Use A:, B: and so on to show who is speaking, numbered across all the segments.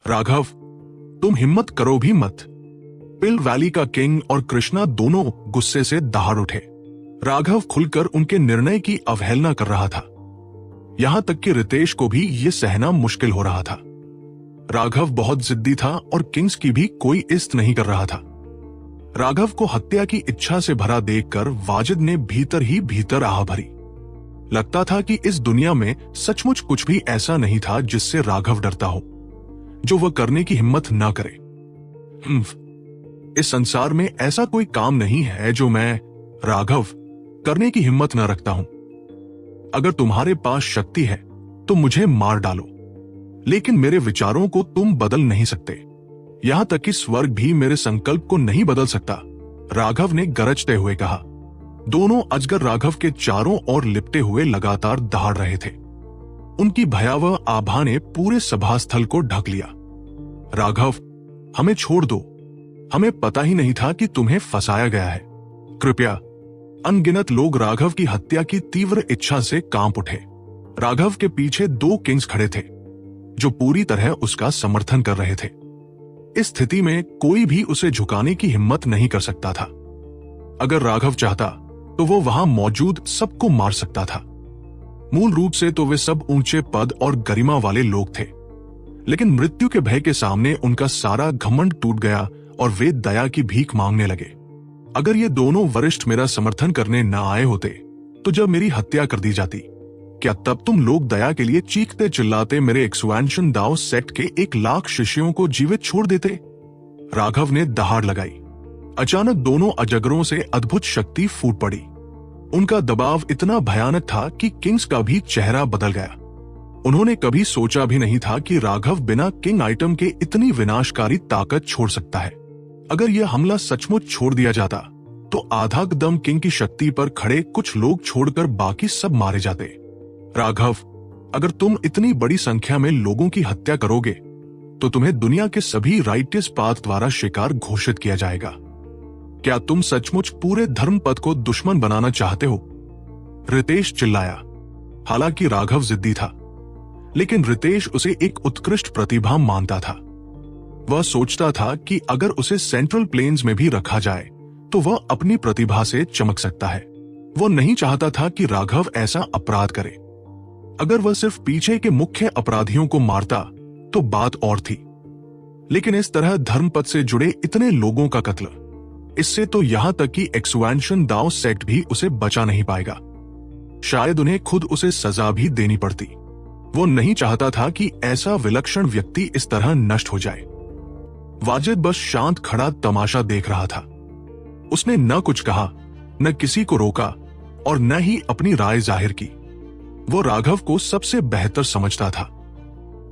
A: राघव, तुम हिम्मत करो भी मत। पिल वैली का किंग और कृष्णा दोनों गुस्से से दहाड़ उठे। राघव खुलकर उनके निर्णय की अवहेलना कर रहा था। यहां तक कि रितेश को भी यह सहना मुश्किल हो रहा था। राघव बहुत जिद्दी था और किंग्स की भी कोई इस्त नहीं कर रहा था। राघव को हत्या की इच्छा से भरा देखकर वाजिद ने भीतर ही भीतर आह भरी। लगता था कि इस दुनिया में सचमुच कुछ भी ऐसा नहीं था जिससे राघव डरता हो, जो वह करने की हिम्मत ना करे। इस संसार में ऐसा कोई काम नहीं है जो मैं, राघव, करने की हिम्मत न रखता हूं। अगर तुम्हारे पास शक्ति है तो मुझे मार डालो, लेकिन मेरे विचारों को तुम बदल नहीं सकते। यहां तक कि स्वर्ग भी मेरे संकल्प को नहीं बदल सकता, राघव ने गरजते हुए कहा। दोनों अजगर राघव के चारों ओर लिपटे हुए लगातार दहाड़ रहे थे। उनकी भयावह आभा ने पूरे सभास्थल को ढक लिया। राघव, हमें छोड़ दो। हमें पता ही नहीं था कि तुम्हें फंसाया गया है। कृपया। अनगिनत लोग राघव की हत्या की तीव्र इच्छा से कांप उठे। राघव के पीछे 2 किंग्स खड़े थे जो पूरी तरह उसका समर्थन कर रहे थे। इस स्थिति में कोई भी उसे झुकाने की हिम्मत नहीं कर सकता था। अगर राघव चाहता तो वो वहां मौजूद सबको मार सकता था। मूल रूप से तो वे सब ऊंचे पद और गरिमा वाले लोग थे, लेकिन मृत्यु के भय के सामने उनका सारा घमंड टूट गया और वे दया की भीख मांगने लगे। अगर ये दोनों वरिष्ठ मेरा समर्थन करने न आए होते तो जब मेरी हत्या कर दी जाती, क्या तब तुम लोग दया के लिए चीखते चिल्लाते मेरे एक्सपेंशन दाओ सेक्ट के 1 लाख शिष्यों को जीवित छोड़ देते? राघव ने दहाड़ लगाई। अचानक दोनों अजगरों से अद्भुत शक्ति फूट पड़ी। उनका दबाव इतना भयानक था कि किंग्स का भी चेहरा बदल गया। उन्होंने कभी सोचा भी नहीं था कि राघव बिना किंग आइटम के इतनी विनाशकारी ताकत छोड़ सकता है। अगर यह हमला सचमुच छोड़ दिया जाता तो आधा दम किंग की शक्ति पर खड़े कुछ लोग छोड़कर बाकी सब मारे जाते। राघव, अगर तुम इतनी बड़ी संख्या में लोगों की हत्या करोगे तो तुम्हें दुनिया के सभी राइटियस पाथ द्वारा शिकार घोषित किया जाएगा। क्या तुम सचमुच पूरे धर्मपथ को दुश्मन बनाना चाहते हो? रितेश चिल्लाया। हालांकि राघव जिद्दी था, लेकिन रितेश उसे एक उत्कृष्ट प्रतिभा मानता था। वह सोचता था कि अगर उसे सेंट्रल प्लेन्स में भी रखा जाए तो वह अपनी प्रतिभा से चमक सकता है। वह नहीं चाहता था कि राघव ऐसा अपराध करे। अगर वह सिर्फ पीछे के मुख्य अपराधियों को मारता तो बात और थी, लेकिन इस तरह धर्मपथ से जुड़े इतने लोगों का कत्ल, इससे तो यहां तक कि एक्सपेंशन दाओ सेक्ट भी उसे बचा नहीं पाएगा। शायद उन्हें खुद उसे सजा भी देनी पड़ती। वो नहीं चाहता था कि ऐसा विलक्षण व्यक्ति इस तरह नष्ट हो जाए। वाजिद बस शांत खड़ा तमाशा देख रहा था। उसने न कुछ कहा, न किसी को रोका और न ही अपनी राय जाहिर की। वो राघव को सबसे बेहतर समझता था।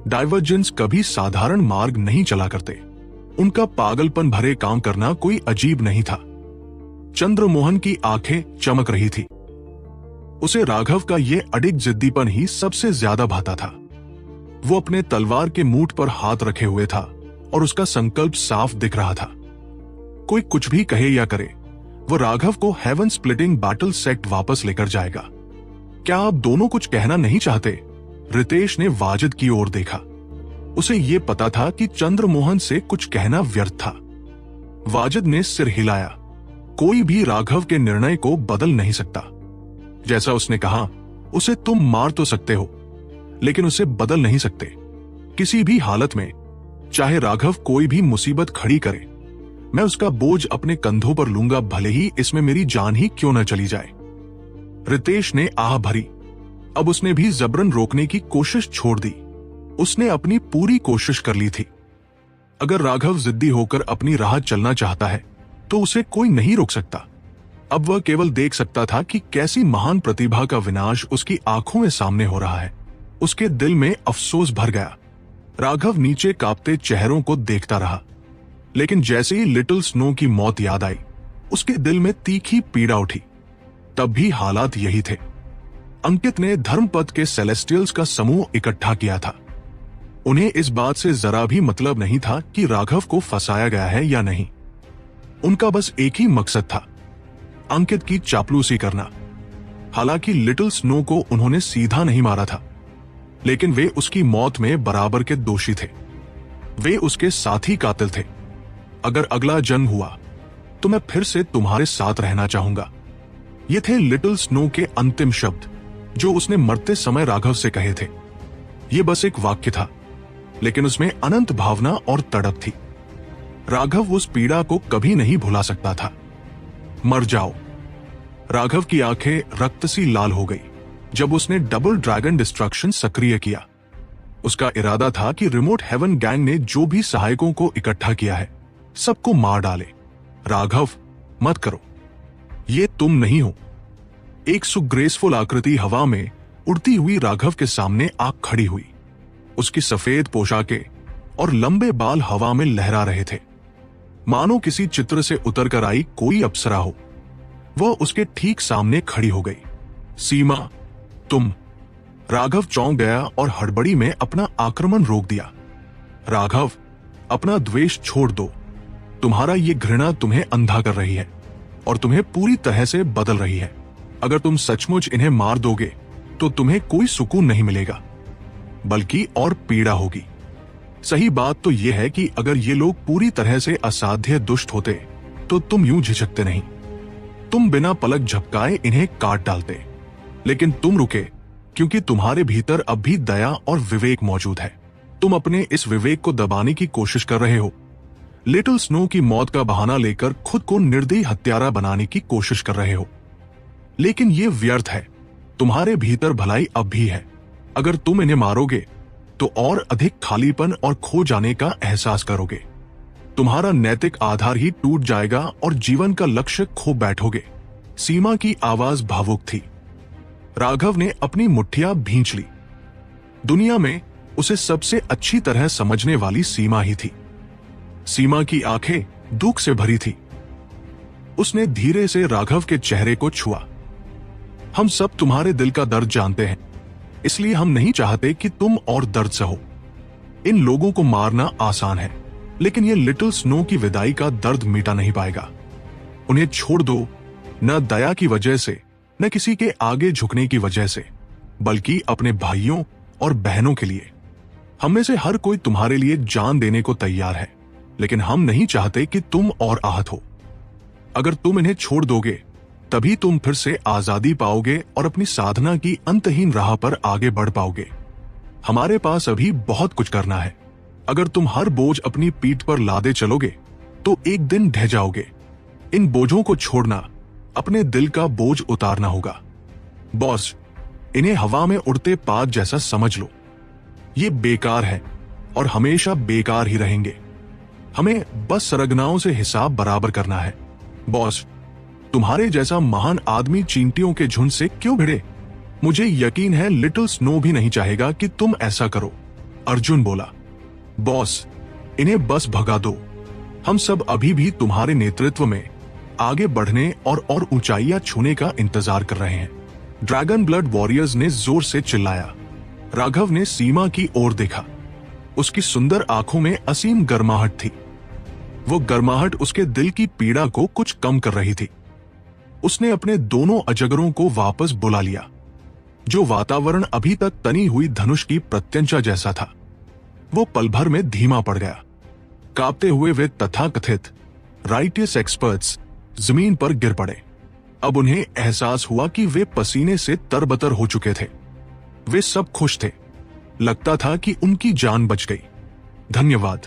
A: डाइवर्जेंस कभी साधारण मार्ग नहीं चला करते। उनका पागलपन भरे काम करना कोई अजीब नहीं था। चंद्रमोहन की आंखें चमक रही थी। उसे राघव का यह अडिग जिद्दीपन ही सबसे ज्यादा भाता था। वो अपने तलवार के मूठ पर हाथ रखे हुए था और उसका संकल्प साफ दिख रहा था। कोई कुछ भी कहे या करे, वो राघव को हेवन स्प्लिटिंग बैटल सेक्ट वापस लेकर जाएगा। क्या आप दोनों कुछ कहना नहीं चाहते? रितेश ने वाजिद की ओर देखा। उसे ये पता था कि चंद्रमोहन से कुछ कहना व्यर्थ था। वाजिद ने सिर हिलाया। कोई भी राघव के निर्णय को बदल नहीं सकता। जैसा उसने कहा, उसे तुम मार तो सकते हो, लेकिन उसे बदल नहीं सकते किसी भी हालत में। चाहे राघव कोई भी मुसीबत खड़ी करे, मैं उसका बोझ अपने कंधों पर लूंगा, भले ही इसमें मेरी जान ही क्यों न चली जाए। रितेश ने आह भरी। अब उसने भी जबरन रोकने की कोशिश छोड़ दी। उसने अपनी पूरी कोशिश कर ली थी। अगर राघव जिद्दी होकर अपनी राह चलना चाहता है तो उसे कोई नहीं रोक सकता। अब वह केवल देख सकता था कि कैसी महान प्रतिभा का विनाश उसकी आंखों में सामने हो रहा है। उसके दिल में अफसोस भर गया। राघव नीचे कांपते चेहरों को देखता रहा, लेकिन जैसे ही लिटिल स्नो की मौत याद आई, उसके दिल में तीखी पीड़ा उठी। तब भी हालात यही थे। अंकित ने धर्मपथ के सेलेस्टियल्स का समूह इकट्ठा किया था। उन्हें इस बात से जरा भी मतलब नहीं था कि राघव को फंसाया गया है या नहीं। उनका बस एक ही मकसद था, अंकित की चापलूसी करना। हालांकि लिटिल स्नो को उन्होंने सीधा नहीं मारा था, लेकिन वे उसकी मौत में बराबर के दोषी थे। वे उसके साथी कातिल थे। अगर अगला जन्म हुआ तो मैं फिर से तुम्हारे साथ रहना चाहूंगा। ये थे लिटिल स्नो के अंतिम शब्द जो उसने मरते समय राघव से कहे थे। ये बस एक वाक्य था, लेकिन उसमें अनंत भावना और तड़प थी। राघव उस पीड़ा को कभी नहीं भुला सकता था। मर जाओ। राघव की आंखें रक्त सी लाल हो गई जब उसने डबल ड्रैगन डिस्ट्रक्शन सक्रिय किया। उसका इरादा था कि रिमोट हेवन गैंग ने जो भी सहायकों को इकट्ठा किया है सबको मार डाले। राघव, मत करो, ये तुम नहीं हो। एक सुग्रेसफुल आकृति हवा में उड़ती हुई राघव के सामने आ खड़ी हुई। उसकी सफेद पोशाकें और लंबे बाल हवा में लहरा रहे थे, मानो किसी चित्र से उतरकर आई कोई अप्सरा हो। वह उसके ठीक सामने खड़ी हो गई। सीमा, तुम। राघव चौंक गया और हड़बड़ी में अपना आक्रमण रोक दिया। राघव, अपना द्वेष छोड़ दो। तुम्हारा ये घृणा तुम्हें अंधा कर रही है और तुम्हें पूरी तरह से बदल रही है। अगर तुम सचमुच इन्हें मार दोगे तो तुम्हें कोई सुकून नहीं मिलेगा, बल्कि और पीड़ा होगी। सही बात तो यह है कि अगर ये लोग पूरी तरह से असाध्य दुष्ट होते तो तुम यूं झिझकते नहीं। तुम बिना पलक झपकाए इन्हें काट डालते। लेकिन तुम रुके क्योंकि तुम्हारे भीतर अब भी दया और विवेक मौजूद है। तुम अपने इस विवेक को दबाने की कोशिश कर रहे हो। लिटिल स्नो की मौत का बहाना लेकर खुद को निर्दयी हत्यारा बनाने की कोशिश कर रहे हो, लेकिन यह व्यर्थ है। तुम्हारे भीतर भलाई अब भी है। अगर तुम इन्हें मारोगे तो और अधिक खालीपन और खो जाने का एहसास करोगे। तुम्हारा नैतिक आधार ही टूट जाएगा और जीवन का लक्ष्य खो बैठोगे। सीमा की आवाज भावुक थी। राघव ने अपनी मुट्ठियां भींच ली। दुनिया में उसे सबसे अच्छी तरह समझने वाली सीमा ही थी। सीमा की आंखें दुख से भरी थी। उसने धीरे से राघव के चेहरे को छुआ। हम सब तुम्हारे दिल का दर्द जानते हैं, इसलिए हम नहीं चाहते कि तुम और दर्द सहो। इन लोगों को मारना आसान है, लेकिन ये लिटिल स्नो की विदाई का दर्द मिटा नहीं पाएगा। उन्हें छोड़ दो, न दया की वजह से, न किसी के आगे झुकने की वजह से, बल्कि अपने भाइयों और बहनों के लिए। हम में से हर कोई तुम्हारे लिए जान देने को तैयार है, लेकिन हम नहीं चाहते कि तुम और आहत हो। अगर तुम इन्हें छोड़ दोगे तभी तुम फिर से आजादी पाओगे और अपनी साधना की अंतहीन राह पर आगे बढ़ पाओगे। हमारे पास अभी बहुत कुछ करना है। अगर तुम हर बोझ अपनी पीठ पर लादे चलोगे तो एक दिन ढह जाओगे। इन बोझों को छोड़ना, अपने दिल का बोझ उतारना होगा। बॉस, इन्हें हवा में उड़ते पात जैसा समझ लो। ये बेकार है और हमेशा बेकार ही रहेंगे। हमें बस सरगनाओं से हिसाब बराबर करना है। बॉस, तुम्हारे जैसा महान आदमी चींटियों के झुंड से क्यों भिड़े? मुझे यकीन है लिटिल स्नो भी नहीं चाहेगा कि तुम ऐसा करो। अर्जुन बोला। बॉस, इन्हें बस भगा दो। हम सब अभी भी तुम्हारे नेतृत्व में आगे बढ़ने और ऊंचाइयां छूने का इंतजार कर रहे हैं। ड्रैगन ब्लड वॉरियर्स ने जोर से चिल्लाया। राघव ने सीमा की ओर देखा। उसकी सुंदर आंखों में असीम गर्माहट थी। वो गर्माहट उसके दिल की पीड़ा को कुछ कम कर रही थी। उसने अपने दोनों अजगरों को वापस बुला लिया। जो वातावरण अभी तक तनी हुई धनुष की प्रत्यंचा जैसा था, वो पल भर में धीमा पड़ गया। कांपते हुए वे तथाकथित राइटियस एक्सपर्ट्स जमीन पर गिर पड़े। अब उन्हें एहसास हुआ कि वे पसीने से तरबतर हो चुके थे। वे सब खुश थे। लगता था कि उनकी जान बच गई। धन्यवाद।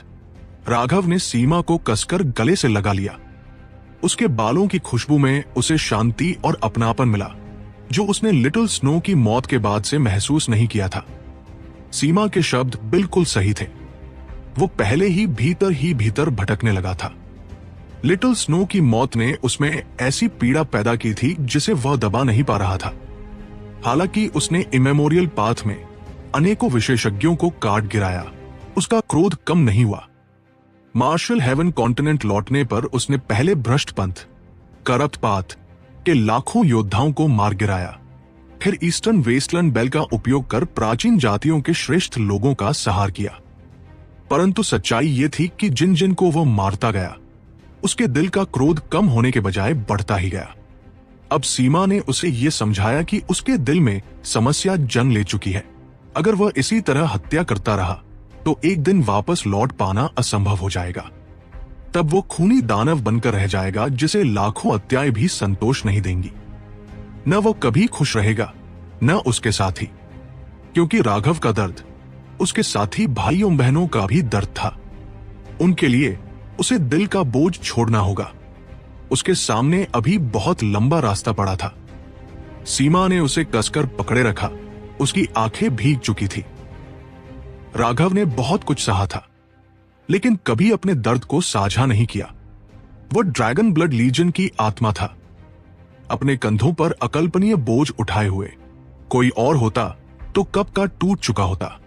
A: राघव ने सीमा को कसकर गले से लगा लिया। उसके बालों की खुशबू में उसे शांति और अपनापन मिला, जो उसने लिटिल स्नो की मौत के बाद से महसूस नहीं किया था। सीमा के शब्द बिल्कुल सही थे। वो पहले ही भीतर भटकने लगा था। लिटिल स्नो की मौत ने उसमें ऐसी पीड़ा पैदा की थी जिसे वह दबा नहीं पा रहा था। हालांकि उसने इमेमोरियल पाथ में अनेकों विशेषज्ञों को काट गिराया, उसका क्रोध कम नहीं हुआ। मार्शल हेवन कॉन्टिनेंट लौटने पर उसने पहले भ्रष्ट पंथ, करप्ट पाथ के लाखों योद्धाओं को मार गिराया। फिर ईस्टर्न वेस्टलैंड बेल का उपयोग कर प्राचीन जातियों के श्रेष्ठ लोगों का संहार किया। परंतु सच्चाई ये थी कि जिन जिन को वह मारता गया, उसके दिल का क्रोध कम होने के बजाय बढ़ता ही गया। अब सीमा ने उसे यह समझाया कि उसके दिल में समस्या जन्म ले चुकी है। अगर वह इसी तरह हत्या करता रहा तो एक दिन वापस लौट पाना असंभव हो जाएगा। तब वो खूनी दानव बनकर रह जाएगा जिसे लाखों हत्याएं भी संतोष नहीं देंगी। न वो कभी खुश रहेगा, न उसके साथी, क्योंकि राघव का दर्द उसके साथी भाइयों बहनों का भी दर्द था। उनके लिए उसे दिल का बोझ छोड़ना होगा। उसके सामने अभी बहुत लंबा रास्ता पड़ा था। सीमा ने उसे कसकर पकड़े रखा। उसकी आंखें भीग चुकी थी। राघव ने बहुत कुछ सहा था, लेकिन कभी अपने दर्द को साझा नहीं किया। वो ड्रैगन ब्लड लीजन की आत्मा था, अपने कंधों पर अकल्पनीय बोझ उठाए हुए। कोई और होता तो कब का टूट चुका होता,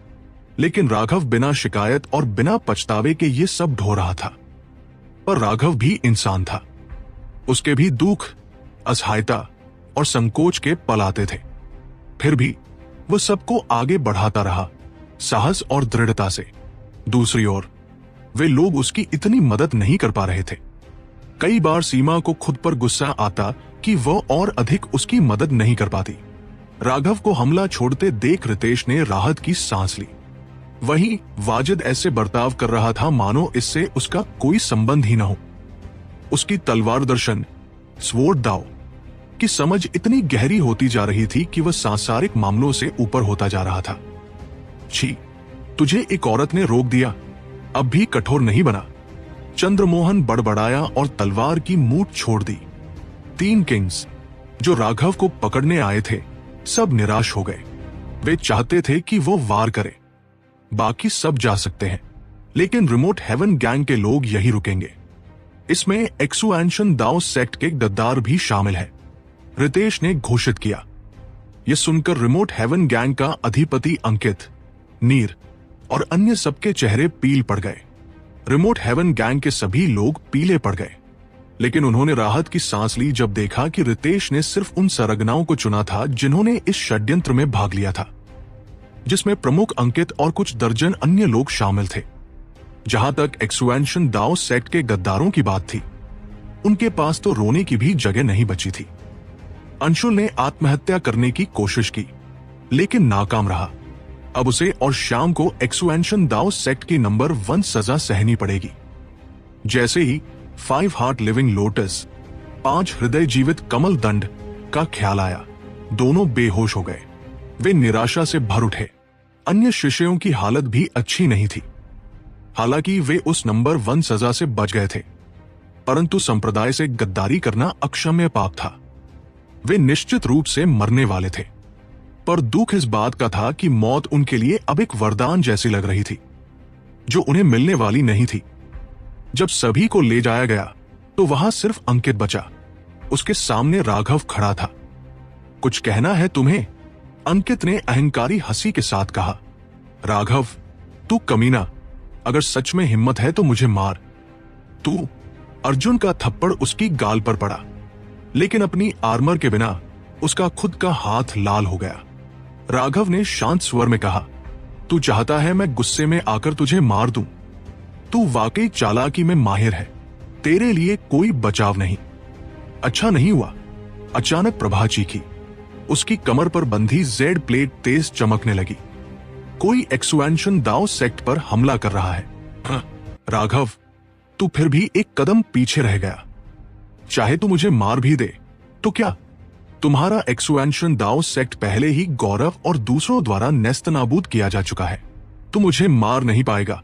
A: लेकिन राघव बिना शिकायत और बिना पछतावे के ये सब ढो रहा था। पर राघव भी इंसान था। उसके भी दुख, असहायता और संकोच के पल आते थे। फिर भी वो सबको आगे बढ़ाता रहा, साहस और दृढ़ता से। दूसरी ओर वे लोग उसकी इतनी मदद नहीं कर पा रहे थे। कई बार सीमा को खुद पर गुस्सा आता कि वह और अधिक उसकी मदद नहीं कर पाती। राघव को हमला छोड़ते देख रितेश ने राहत की सांस ली। वहीं वाजिद ऐसे बर्ताव कर रहा था मानो इससे उसका कोई संबंध ही न हो। उसकी तलवार दर्शन, स्वॉर्ड दाव की समझ इतनी गहरी होती जा रही थी कि वह सांसारिक मामलों से ऊपर होता जा रहा था। छी, तुझे एक औरत ने रोक दिया, अब भी कठोर नहीं बना। चंद्रमोहन बड़बड़ाया और तलवार की मूठ छोड़ दी। 3 किंग्स जो राघव को पकड़ने आए थे सब निराश हो गए। वे चाहते थे कि वो वार करे। बाकी सब जा सकते हैं, लेकिन रिमोट हेवन गैंग के लोग यही रुकेंगे। इसमें एक्सुएंशन दाओ सेक्ट के गद्दार भी शामिल है, रितेश ने घोषित किया। यह सुनकर रिमोट हेवन गैंग का अधिपति अंकित, नीर और अन्य सबके चेहरे पील पड़ गए। रिमोट हेवन गैंग के सभी लोग पीले पड़ गए, लेकिन उन्होंने राहत की सांस ली जब देखा कि रितेश ने सिर्फ उन सरगनाओं को चुना था जिन्होंने इस षड्यंत्र में भाग लिया था, जिसमें प्रमुख अंकित और कुछ दर्जन अन्य लोग शामिल थे। जहां तक एक्सुएंशन दाओ सेक्ट के गद्दारों की बात थी, उनके पास तो रोने की भी जगह नहीं बची थी। अंशुल ने आत्महत्या करने की कोशिश की, लेकिन नाकाम रहा। अब उसे और श्याम को एक्सुएंशन दाओ सेक्ट की नंबर 1 सजा सहनी पड़ेगी। जैसे ही 5 हार्ट लिविंग लोटस, 5 हृदय जीवित कमल दंड का ख्याल आया, दोनों बेहोश हो गए। वे निराशा से भर उठे। अन्य शिष्यों की हालत भी अच्छी नहीं थी। हालांकि वे उस नंबर 1 सजा से बच गए थे, परंतु संप्रदाय से गद्दारी करना अक्षम्य पाप था। वे निश्चित रूप से मरने वाले थे। पर दुख इस बात का था कि मौत उनके लिए अब एक वरदान जैसी लग रही थी, जो उन्हें मिलने वाली नहीं थी। जब सभी को ले जाया गया तो वहां सिर्फ अंकित बचा। उसके सामने राघव खड़ा था। कुछ कहना है तुम्हें? अंकित ने अहंकारी हंसी के साथ कहा। राघव, तू कमीना, अगर सच में हिम्मत है तो मुझे मार। तू। अर्जुन का थप्पड़ उसकी गाल पर पड़ा, लेकिन अपनी आर्मर के बिना उसका खुद का हाथ लाल हो गया। राघव ने शांत स्वर में कहा, तू चाहता है मैं गुस्से में आकर तुझे मार दूं? तू वाकई चालाकी में माहिर है। तेरे लिए कोई बचाव नहीं। अच्छा नहीं हुआ। अचानक प्रभा चीखी। उसकी कमर पर बंधी जेड प्लेट तेज चमकने लगी। कोई एक्सुएंशन दाओ सेक्ट पर हमला कर रहा है। राघव, तू फिर भी एक कदम पीछे रह गया। चाहे तू मुझे मार भी दे तो क्या? तुम्हारा एक्सुएंशन दाओ सेक्ट पहले ही गौरव और दूसरों द्वारा नेस्तनाबूद किया जा चुका है। तू मुझे मार नहीं पाएगा,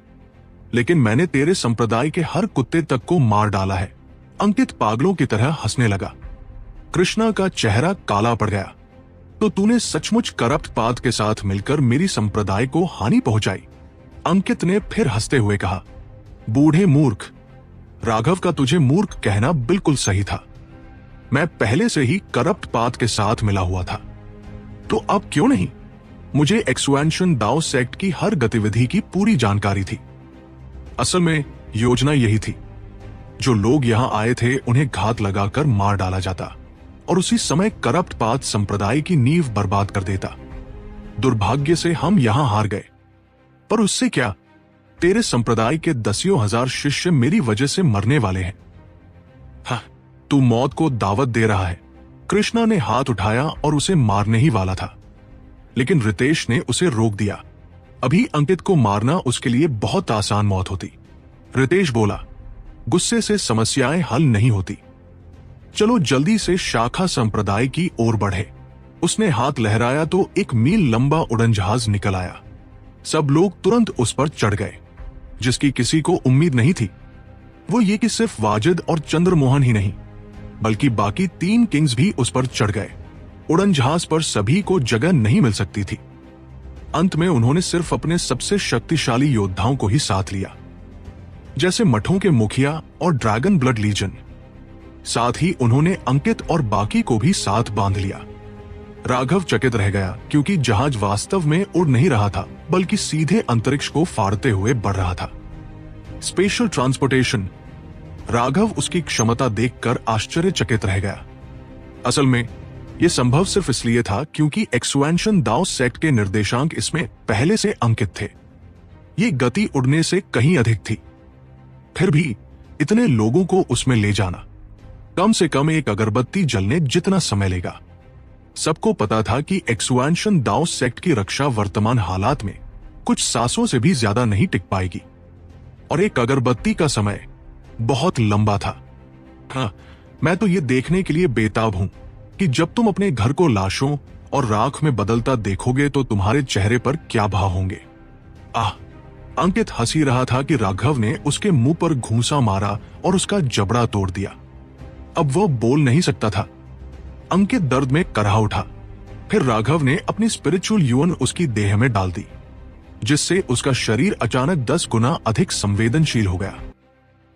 A: लेकिन मैंने तेरे संप्रदाय के हर कुत्ते तक को मार डाला है। अंकित पागलों की तरह हंसने लगा। कृष्णा का चेहरा काला पड़ गया। तो तूने सचमुच करप्ट पाद के साथ मिलकर मेरी संप्रदाय को हानि पहुंचाई? अंकित ने फिर हंसते हुए कहा। बूढ़े मूर्ख। राघव का तुझे मूर्ख कहना बिल्कुल सही था। मैं पहले से ही करप्ट पाद के साथ मिला हुआ था। तो अब क्यों नहीं? मुझे एक्सुएंशन दाओ सेक्ट की हर गतिविधि की पूरी जानकारी थी। असल में योजना यही थी। जो लोग यहां आए थे उन्हें घात लगाकर मार डाला जाता और उसी समय करप्ट पाद संप्रदाय की नींव बर्बाद कर देता। दुर्भाग्य से हम यहां हार गए। पर उससे क्या? तेरे संप्रदाय के दसियों हजार शिष्य मेरी वजह से मरने वाले हैं। हाँ, तू मौत को दावत दे रहा है। कृष्णा ने हाथ उठाया और उसे मारने ही वाला था, लेकिन रितेश ने उसे रोक दिया। अभी अंकित को मारना उसके लिए बहुत आसान मौत होती। रितेश बोला, गुस्से से समस्याएं हल नहीं होती। चलो जल्दी से शाखा संप्रदाय की ओर बढ़े। उसने हाथ लहराया तो एक मील लंबा उड़न जहाज निकल आया। सब लोग तुरंत उस पर चढ़ गए, जिसकी किसी को उम्मीद नहीं थी। वो ये कि सिर्फ वाजिद और चंद्रमोहन ही नहीं, बल्कि बाकी 3 किंग्स भी उस पर चढ़ गए। उड़न जहाज पर सभी को जगह नहीं मिल सकती थी। अंत में उन्होंने सिर्फ अपने सबसे शक्तिशाली योद्धाओं को ही साथ लिया, जैसे मठों के मुखिया और ड्रैगन ब्लड लीजन। साथ ही उन्होंने अंकित और बाकी को भी साथ बांध लिया। राघव चकित रह गया, क्योंकि जहाज वास्तव में उड़ नहीं रहा था, बल्कि सीधे अंतरिक्ष को फाड़ते हुए बढ़ रहा था। Special transportation. राघव उसकी क्षमता देखकर आश्चर्यचकित रह गया। असल में यह संभव सिर्फ इसलिए था क्योंकि एक्सुएंशन दाओ सेक्ट के निर्देशांक इसमें पहले से अंकित थे। ये गति उड़ने से कहीं अधिक थी। फिर भी इतने लोगों को उसमें ले जाना कम से कम एक अगरबत्ती जलने जितना समय लेगा। सबको पता था कि एक्सुएंशन दाओ सेक्ट की रक्षा वर्तमान हालात में कुछ सांसों से भी ज्यादा नहीं टिक पाएगी, और एक अगरबत्ती का समय बहुत लंबा था। हाँ, मैं तो ये देखने के लिए बेताब हूं कि जब तुम अपने घर को लाशों और राख में बदलता देखोगे तो तुम्हारे चेहरे पर क्या भाव होंगे। अंकित हंसी रहा था कि राघव ने उसके मुंह पर घूंसा मारा और उसका जबड़ा तोड़ दिया। अब वो बोल नहीं सकता था। अंकित दर्द में कराह उठा। फिर राघव ने अपनी स्पिरिचुअल यून उसकी देह में डाल दी, जिससे उसका शरीर अचानक 10 गुना अधिक संवेदनशील हो गया।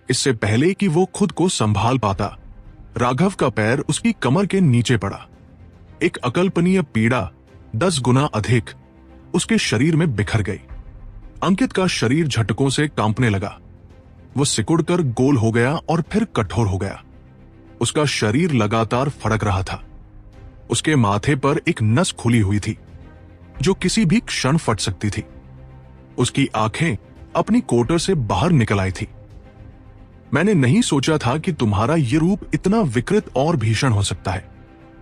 A: इससे पहले कि वो खुद को संभाल पाता, राघव का पैर उसकी कमर के नीचे पड़ा। एक अकल्पनीय पीड़ा 10 गुना अधिक उसके शरीर में बिखर गई। अंकित का शरीर झटकों से कांपने लगा। वो सिकुड़कर गोल हो गया और फिर कठोर हो गया। उसका शरीर लगातार फड़क रहा था। उसके माथे पर एक नस खुली हुई थी, जो किसी भी क्षण फट सकती थी। उसकी आंखें अपनी कोटर से बाहर निकल आई थी। मैंने नहीं सोचा था कि तुम्हारा ये रूप इतना विकृत और भीषण हो सकता है।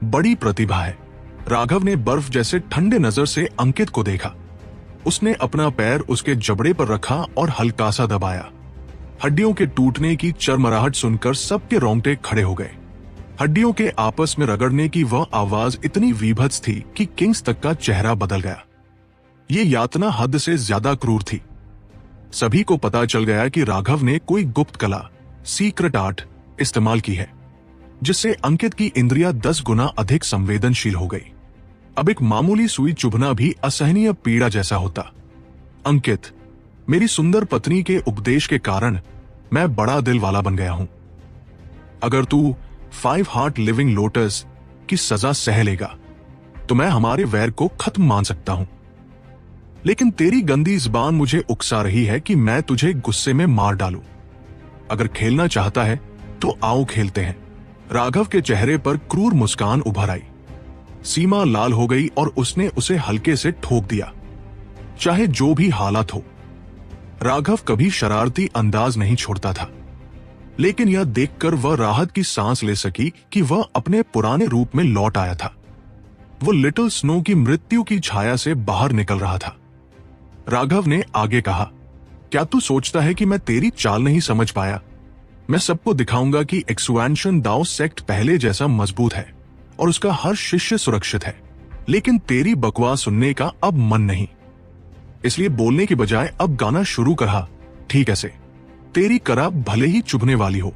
A: बड़ी प्रतिभा है। राघव ने बर्फ जैसे ठंडे नजर से अंकित को देखा। उसने अपना पैर उसके जबड़े पर रखा और हल्का सा दबाया। हड्डियों के टूटने की चरमराहट सुनकर सबके रोंगटे खड़े हो गए। हड्डियों के आपस में रगड़ने की वह आवाज इतनी वीभत्स थी कि किंग्स तक का चेहरा बदल गया। ये यातना हद से ज्यादा क्रूर थी। सभी को पता चल गया कि राघव ने कोई गुप्त कला, सीक्रेट आर्ट इस्तेमाल की है, जिससे अंकित की इंद्रियां 10 गुना अधिक संवेदनशील हो गई। अब एक मामूली सुई चुभना भी असहनीय पीड़ा जैसा होता। अंकित, मेरी सुंदर पत्नी के उपदेश के कारण मैं बड़ा दिल वाला बन गया हूं। अगर तू 5 हार्ट लिविंग लोटस की सजा सह लेगा तो मैं हमारे वैर को खत्म मान सकता हूं। लेकिन तेरी गंदी जुबान मुझे उकसा रही है कि मैं तुझे गुस्से में मार डालूं। अगर खेलना चाहता है तो आओ खेलते हैं। राघव के चेहरे पर क्रूर मुस्कान उभर आई। सीमा लाल हो गई और उसने उसे हल्के से ठोक दिया। चाहे जो भी हालात हो, राघव कभी शरारती अंदाज नहीं छोड़ता था। लेकिन यह देखकर वह राहत की सांस ले सकी कि वह अपने पुराने रूप में लौट आया था। वो लिटिल स्नो की मृत्यु की छाया से बाहर निकल रहा था। राघव ने आगे कहा, क्या तू सोचता है कि मैं तेरी चाल नहीं समझ पाया? मैं सबको दिखाऊंगा कि एक्सुएंशन दाओ सेक्ट पहले जैसा मजबूत है और उसका हर शिष्य सुरक्षित है। लेकिन तेरी बकवास सुनने का अब मन नहीं, इसलिए बोलने की बजाय अब गाना शुरू करा। ठीक ऐसे तेरी करा भले ही चुभने वाली हो,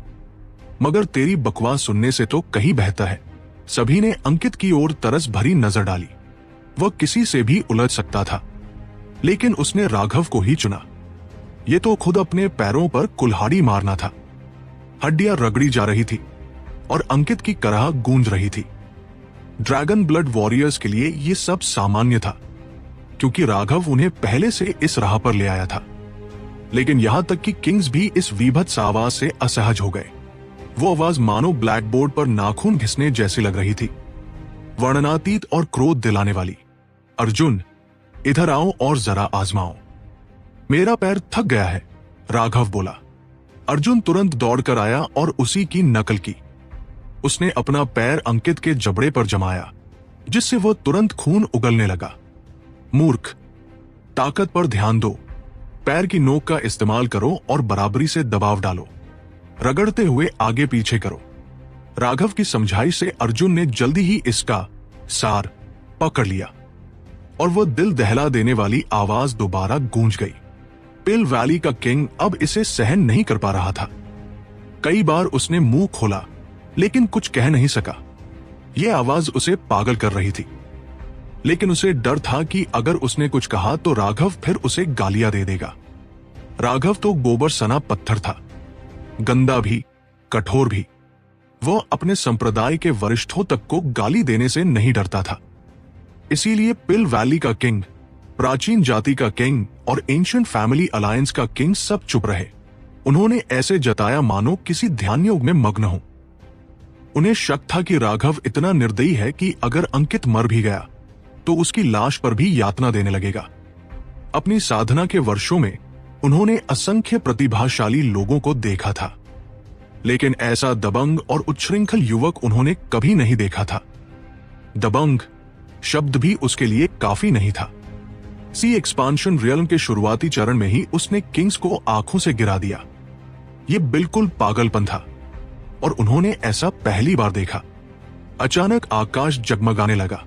A: मगर तेरी बकवास सुनने से तो कहीं बेहतर है। सभी ने अंकित की ओर तरस भरी नजर डाली। वह किसी से भी उलझ सकता था, लेकिन उसने राघव को ही चुना। ये तो खुद अपने पैरों पर कुल्हाड़ी मारना था। हड्डियां रगड़ी जा रही थी और अंकित की कराह गूंज रही थी। ड्रैगन ब्लड वॉरियर्स के लिए यह सब सामान्य था, क्योंकि राघव उन्हें पहले से इस राह पर ले आया था। लेकिन यहां तक कि किंग्स भी इस विभत्स आवाज से असहज हो गए। वो आवाज मानो ब्लैकबोर्ड पर नाखून घिसने जैसी लग रही थी, वर्णनातीत और क्रोध दिलाने वाली। अर्जुन, इधर आओ और जरा आजमाओ। मेरा पैर थक गया है, राघव बोला। अर्जुन तुरंत दौड़कर आया और उसी की नकल की। उसने अपना पैर अंकित के जबड़े पर जमाया, जिससे वो तुरंत खून उगलने लगा। मूर्ख, ताकत पर ध्यान दो, पैर की नोक का इस्तेमाल करो और बराबरी से दबाव डालो, रगड़ते हुए आगे पीछे करो। राघव की समझाई से अर्जुन ने जल्दी ही इसका सार पकड़ लिया और वो दिल दहला देने वाली आवाज दोबारा गूंज गई। पिल वैली का किंग अब इसे सहन नहीं कर पा रहा था। कई बार उसने मुंह खोला लेकिन कुछ कह नहीं सका। यह आवाज उसे पागल कर रही थी, लेकिन उसे डर था कि अगर उसने कुछ कहा तो राघव फिर उसे गालियां दे देगा। राघव तो गोबर सना पत्थर था, गंदा भी, कठोर भी। वो अपने संप्रदाय के वरिष्ठों तक को गाली देने से नहीं डरता था। इसीलिए पिल वैली का किंग, प्राचीन जाति का किंग और एंशिएंट फैमिली अलायंस का किंग सब चुप रहे। उन्होंने ऐसे जताया मानो किसी ध्यान योग में मग्न हो। उन्हें शक था कि राघव इतना निर्दयी है कि अगर अंकित मर भी गया तो उसकी लाश पर भी यातना देने लगेगा। अपनी साधना के वर्षों में उन्होंने असंख्य प्रतिभाशाली लोगों को देखा था, लेकिन ऐसा दबंग और उच्छृंखल युवक उन्होंने कभी नहीं देखा था। दबंग शब्द भी उसके लिए काफी नहीं था। सी एक्सपांशन रियल्म के शुरुआती चरण में ही उसने किंग्स को आंखों से गिरा दिया। यह बिल्कुल पागलपन था और उन्होंने ऐसा पहली बार देखा। अचानक आकाश जगमगाने लगा।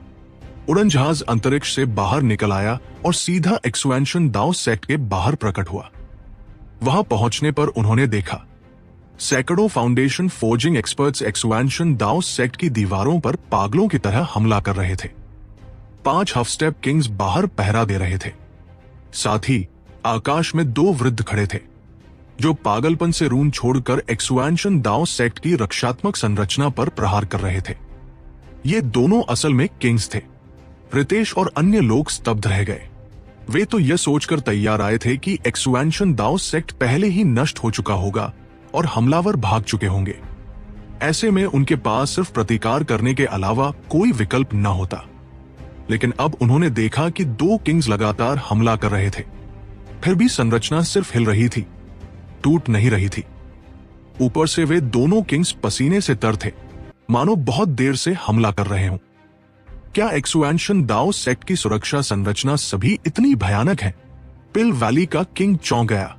A: उड़न जहाज अंतरिक्ष से बाहर निकल आया और सीधा एक्सपेंशन दाओ सेक्ट के बाहर प्रकट हुआ। वहां पहुंचने पर उन्होंने देखा सैकड़ों फाउंडेशन फोर्जिंग एक्सपर्ट्स एक्सपेंशन दाओ सेक्ट की दीवारों पर पागलों की तरह हमला कर रहे थे। 5 हफ स्टेप किंग्स बाहर पहरा दे रहे थे। साथ ही आकाश में 2 वृद्ध खड़े थे जो पागलपन से रून छोड़कर एक्सपेंशन दाओ सेक्ट की रक्षात्मक संरचना पर प्रहार कर रहे थे। ये दोनों असल में किंग्स थे। रितेश और अन्य लोग स्तब्ध रह गए। वे तो यह सोचकर तैयार आए थे कि एक्सपेंशन दाओ सेक्ट पहले ही नष्ट हो चुका होगा और हमलावर भाग चुके होंगे। ऐसे में उनके पास सिर्फ प्रतिकार करने के अलावा कोई विकल्प न होता। लेकिन अब उन्होंने देखा कि 2 किंग्स लगातार हमला कर रहे थे, फिर भी संरचना सिर्फ हिल रही थी, टूट नहीं रही थी। ऊपर से वे दोनों किंग्स पसीने से तर थे, मानो बहुत देर से हमला कर रहे हों। क्या एक्सपेंशन दाओ सेक्ट की सुरक्षा संरचना सभी इतनी भयानक है? पिल वैली का किंग चौंक गया।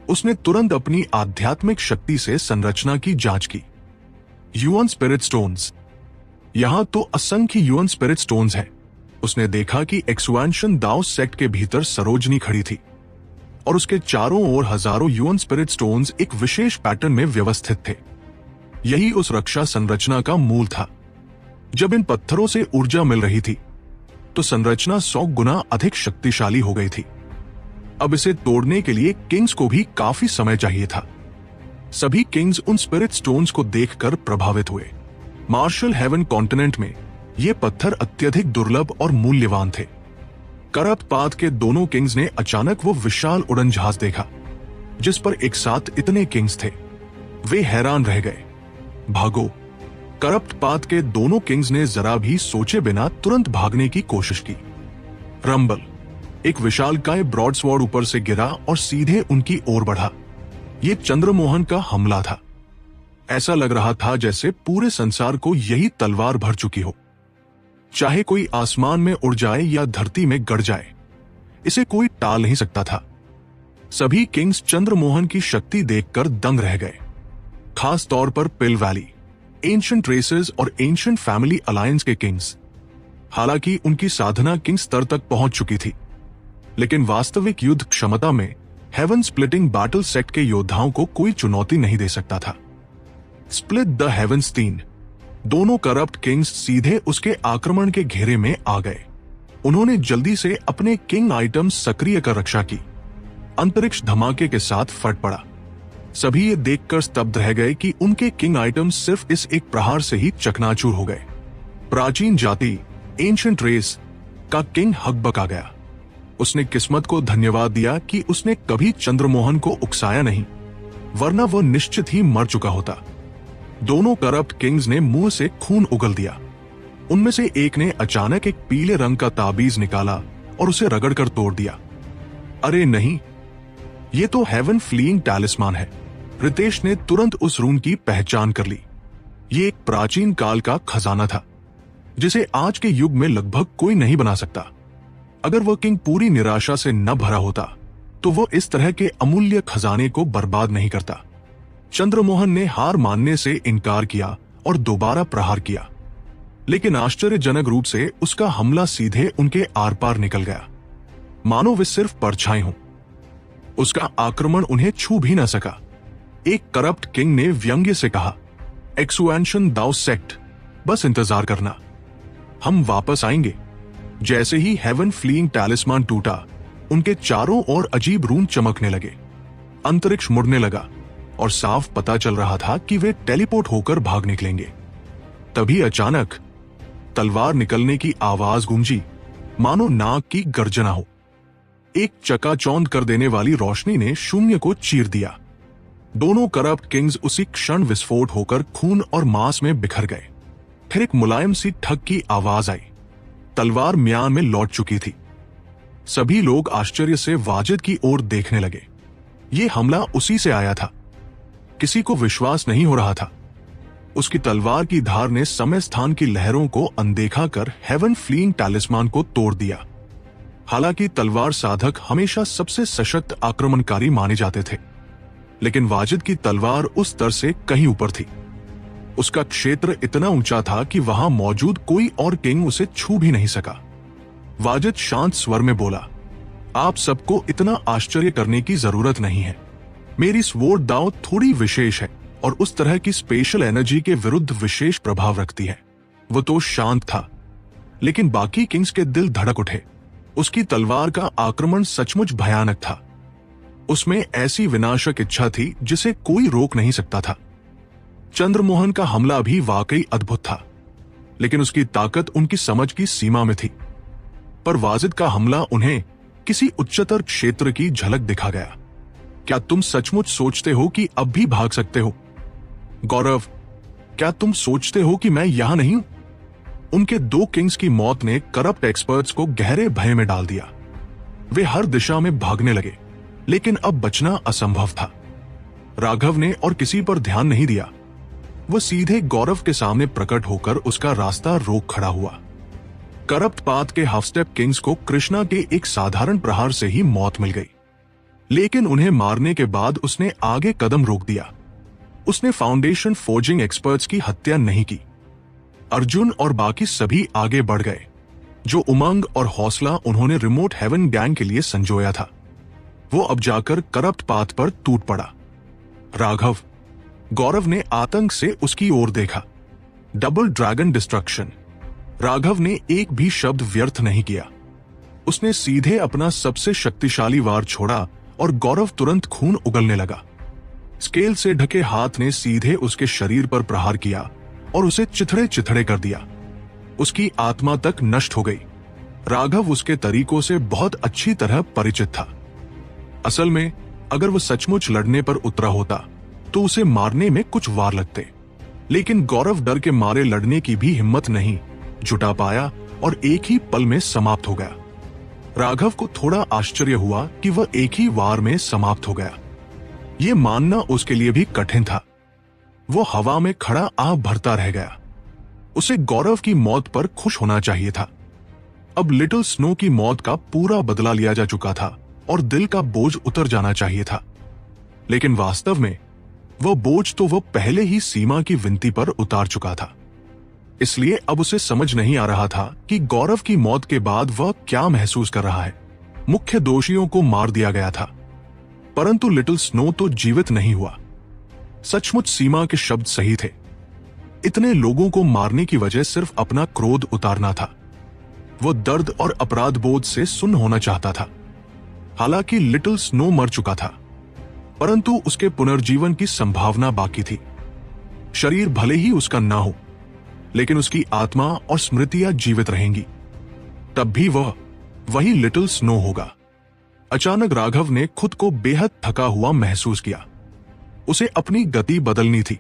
A: उसने तुरंत अपनी आध्यात्मिक शक्ति से संरचना की जांच की। यूएन स्पिरिट स्टोन्स, यहां तो असंख्य यूएन स्पिरिट स्टोन्स हैं। उसने देखा कि एक्सपेंशन दाओ सेक्ट के भीतर सरोजनी खड़ी थी और उसके चारों ओर हजारों यूएन स्पिरिट स्टोन्स एक विशेष पैटर्न में व्यवस्थित थे। यही उस रक्षा संरचना का मूल था। जब इन पत्थरों से ऊर्जा मिल रही थी तो संरचना 100 गुना अधिक शक्तिशाली हो गई थी। अब इसे तोड़ने के लिए किंग्स को भी काफी समय चाहिए था। सभी किंग्स उन स्पिरिट स्टोन्स को देखकर प्रभावित हुए। मार्शल हेवन कॉन्टिनेंट में ये पत्थर अत्यधिक दुर्लभ और मूल्यवान थे। करप्ट पाथ के दोनों किंग्स ने अचानक वो विशाल उड़न जहाज देखा जिस पर एक साथ इतने किंग्स थे। वे हैरान रह गए। भागो! करप्ट पाथ के दोनों किंग्स ने जरा भी सोचे बिना तुरंत भागने की कोशिश की। रंबल, एक विशालकाय ब्रॉडस्वॉर्ड ऊपर से गिरा और सीधे उनकी ओर बढ़ा। यह चंद्रमोहन का हमला था। ऐसा लग रहा था जैसे पूरे संसार को यही तलवार भर चुकी हो। चाहे कोई आसमान में उड़ जाए या धरती में गड़ जाए, इसे कोई टाल नहीं सकता था। सभी किंग्स चंद्रमोहन की शक्ति देखकर दंग रह गए, खास तौर पर पिल वैली, एंशिएंट रेसेस और एंशिएंट फैमिली अलायंस के किंग्स। हालांकि उनकी साधना किंग स्तर तक पहुंच चुकी थी, लेकिन वास्तविक युद्ध क्षमता में हेवन स्प्लिटिंग बैटल सेक्ट के योद्धाओं को कोई चुनौती नहीं दे सकता था। स्प्लिट द हेवंस 3, दोनों करप्ट किंग्स सीधे उसके आक्रमण के घेरे में आ गए। उन्होंने जल्दी से अपने किंग आइटम्स सक्रिय कर रक्षा की। अंतरिक्ष धमाके के साथ फट पड़ा। सभी ये देखकर स्तब्ध रह गए कि उनके किंग आइटम्स सिर्फ इस एक प्रहार से ही चकनाचूर हो गए। प्राचीन जाति, एंशिएंट रेस का किंग हकबका गया। उसने किस्मत को धन्यवाद दिया कि उसने कभी चंद्रमोहन को उकसाया नहीं, वरना वो निश्चित ही मर चुका होता। दोनों करप्ट किंग्स ने मुंह से खून उगल दिया। उनमें से एक ने अचानक एक पीले रंग का ताबीज निकाला और उसे रगड़कर तोड़ दिया। अरे नहीं, ये तो हेवन फ्लीइंग टैलिस्मान है। रितेश ने तुरंत उस रून की पहचान कर ली। ये एक प्राचीन काल का खजाना था जिसे आज के युग में लगभग कोई नहीं बना सकता। अगर वह किंग पूरी निराशा से न भरा होता तो वह इस तरह के अमूल्य खजाने को बर्बाद नहीं करता। चंद्रमोहन ने हार मानने से इनकार किया और दोबारा प्रहार किया, लेकिन आश्चर्यजनक रूप से उसका हमला सीधे उनके आर पार निकल गया, मानो वे सिर्फ परछाई हों। उसका आक्रमण उन्हें छू भी न सका। एक करप्ट किंग ने व्यंग्य से कहा, एक्सुएंशन दाउ सेक्ट, बस इंतजार करना, हम वापस आएंगे। जैसे ही हेवन फ्लीइंग टैलिस्मान टूटा, उनके चारों ओर अजीब रून चमकने लगे, अंतरिक्ष मुड़ने लगा और साफ पता चल रहा था कि वे टेलीपोर्ट होकर भाग निकलेंगे। तभी अचानक तलवार निकलने की आवाज गूंजी, मानो नाग की गर्जना हो। एक चकाचौंध कर देने वाली रोशनी ने शून्य को चीर दिया। दोनों करप्ट किंग्स उसी क्षण विस्फोट होकर खून और मांस में बिखर गए। फिर एक मुलायम सी ठग की आवाज आई। तलवार म्यान में लौट चुकी थी। सभी लोग आश्चर्य से वाजिद की ओर देखने लगे। ये हमला उसी से आया था। किसी को विश्वास नहीं हो रहा था। उसकी तलवार की धार ने समय स्थान की लहरों को अनदेखा कर हेवन फ्लीइंग टैलिस्मान को तोड़ दिया। हालांकि तलवार साधक हमेशा सबसे सशक्त आक्रमणकारी माने जाते थे, लेकिन वाजिद की तलवार उस स्तर से कहीं ऊपर थी। उसका क्षेत्र इतना ऊंचा था कि वहां मौजूद कोई और किंग उसे छू भी नहीं सका। वाजिद शांत स्वर में बोला, आप सबको इतना आश्चर्य करने की जरूरत नहीं है। मेरी स्वॉर्ड दाव थोड़ी विशेष है और उस तरह की स्पेशल एनर्जी के विरुद्ध विशेष प्रभाव रखती है। वो तो शांत था, लेकिन बाकी किंग्स के दिल धड़क उठे। उसकी तलवार का आक्रमण सचमुच भयानक था। उसमें ऐसी विनाशक इच्छा थी जिसे कोई रोक नहीं सकता था। चंद्रमोहन का हमला भी वाकई अद्भुत था, लेकिन उसकी ताकत उनकी समझ की सीमा में थी। पर वाजिद का हमला उन्हें किसी उच्चतर क्षेत्र की झलक दिखा गया। क्या तुम सचमुच सोचते हो कि अब भी भाग सकते हो? गौरव, क्या तुम सोचते हो कि मैं यहां नहीं हूं? उनके दो किंग्स की मौत ने करप्ट एक्सपर्ट्स को गहरे भय में डाल दिया। वे हर दिशा में भागने लगे, लेकिन अब बचना असंभव था। राघव ने और किसी पर ध्यान नहीं दिया। वह सीधे गौरव के सामने प्रकट होकर उसका रास्ता रोक खड़ा हुआ। करप्ट पाथ के हाफ स्टेप किंग्स को कृष्णा के एक साधारण प्रहार से ही मौत मिल गई, लेकिन उन्हें मारने के बाद उसने आगे कदम रोक दिया। उसने फाउंडेशन फोर्जिंग एक्सपर्ट्स की हत्या नहीं की। अर्जुन और बाकी सभी आगे बढ़ गए। जो उमंग और हौसला उन्होंने रिमोट हेवन गैंग के लिए संजोया था, वो अब जाकर करप्ट पाथ पर टूट पड़ा। राघव, गौरव ने आतंक से उसकी ओर देखा। Double dragon destruction. राघव ने एक भी शब्द व्यर्थ नहीं किया। उसने सीधे अपना सबसे शक्तिशाली वार छोड़ा और गौरव तुरंत खून उगलने लगा। स्केल से ढके हाथ ने सीधे उसके शरीर पर प्रहार किया और उसे चिथड़े चिथड़े कर दिया। उसकी आत्मा तक नष्ट हो गई। राघव उसके तरीकों से बहुत अच्छी तरह परिचित था। असल में अगर वह सचमुच लड़ने पर उतरा होता तो उसे मारने में कुछ वार लगते, लेकिन गौरव डर के मारे लड़ने की भी हिम्मत नहीं जुटा पाया और एक ही पल में समाप्त हो गया। राघव को थोड़ा आश्चर्य हुआ कि वह एक ही वार में समाप्त हो गया। यह मानना उसके लिए भी कठिन था। वो हवा में खड़ा आह भरता रह गया। उसे गौरव की मौत पर खुश होना चाहिए था। अब लिटिल स्नो की मौत का पूरा बदला लिया जा चुका था और दिल का बोझ उतर जाना चाहिए था, लेकिन वास्तव में वह बोझ तो वह पहले ही सीमा की विनती पर उतार चुका था। इसलिए अब उसे समझ नहीं आ रहा था कि गौरव की मौत के बाद वह क्या महसूस कर रहा है। मुख्य दोषियों को मार दिया गया था, परंतु लिटिल स्नो तो जीवित नहीं हुआ। सचमुच सीमा के शब्द सही थे। इतने लोगों को मारने की वजह सिर्फ अपना क्रोध उतारना था। वो दर्द और अपराध बोध से सुन्न होना चाहता था। हालांकि लिटिल स्नो मर चुका था, परंतु उसके पुनर्जीवन की संभावना बाकी थी। शरीर भले ही उसका ना हो, लेकिन उसकी आत्मा और स्मृतियां जीवित रहेंगी। तब भी वह वही लिटिल स्नो होगा। अचानक राघव ने खुद को बेहद थका हुआ महसूस किया। उसे अपनी गति बदलनी थी।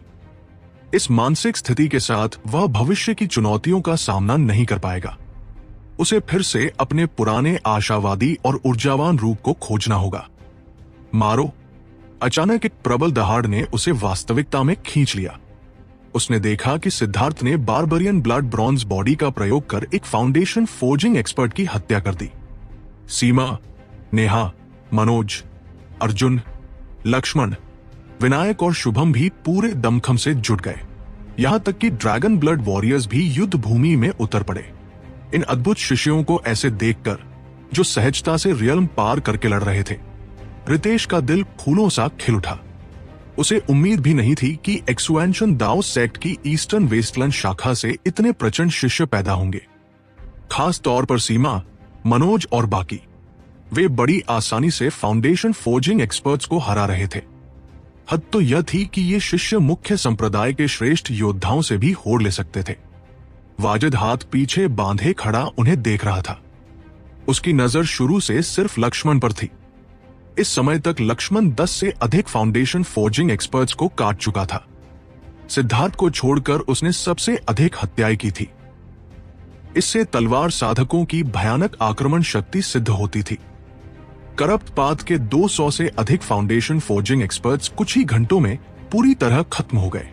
A: इस मानसिक स्थिति के साथ वह भविष्य की चुनौतियों का सामना नहीं कर पाएगा। उसे फिर से अपने पुराने आशावादी और ऊर्जावान रूप को खोजना होगा। मारो! अचानक एक प्रबल दहाड़ ने उसे वास्तविकता में खींच लिया। उसने देखा कि सिद्धार्थ ने बारबरियन ब्लड ब्रॉन्ज बॉडी का प्रयोग कर एक फाउंडेशन फोर्जिंग एक्सपर्ट की हत्या कर दी। सीमा, नेहा, मनोज, अर्जुन, लक्ष्मण, विनायक और शुभम भी पूरे दमखम से जुट गए। यहां तक कि ड्रैगन ब्लड वॉरियर्स भी युद्ध भूमि में उतर पड़े। इन अद्भुत शिष्यों को ऐसे देखकर, जो सहजता से रियल्म पार करके लड़ रहे थे, रितेश का दिल फूलों सा खिल उठा। उसे उम्मीद भी नहीं थी कि एक्सुएंशन दाओ सेक्ट की ईस्टर्न वेस्टलैंड शाखा से इतने प्रचंड शिष्य पैदा होंगे। खास तौर पर सीमा, मनोज और बाकी, वे बड़ी आसानी से फाउंडेशन फोर्जिंग एक्सपर्ट्स को हरा रहे थे। हद तो यह थी कि ये शिष्य मुख्य संप्रदाय के श्रेष्ठ योद्धाओं से भी होड़ ले सकते थे। वाजिद हाथ पीछे बांधे खड़ा उन्हें देख रहा था। उसकी नजर शुरू से सिर्फ लक्ष्मण पर थी। इस समय तक लक्ष्मण 10 से अधिक फाउंडेशन फोर्जिंग एक्सपर्ट्स को काट चुका था। सिद्धार्थ को छोड़कर उसने सबसे अधिक हत्याएं की थी। इससे तलवार साधकों की भयानक आक्रमण शक्ति सिद्ध होती थी। करप्ट पाथ के 200 से अधिक फाउंडेशन फोर्जिंग एक्सपर्ट्स कुछ ही घंटों में पूरी तरह खत्म हो गए।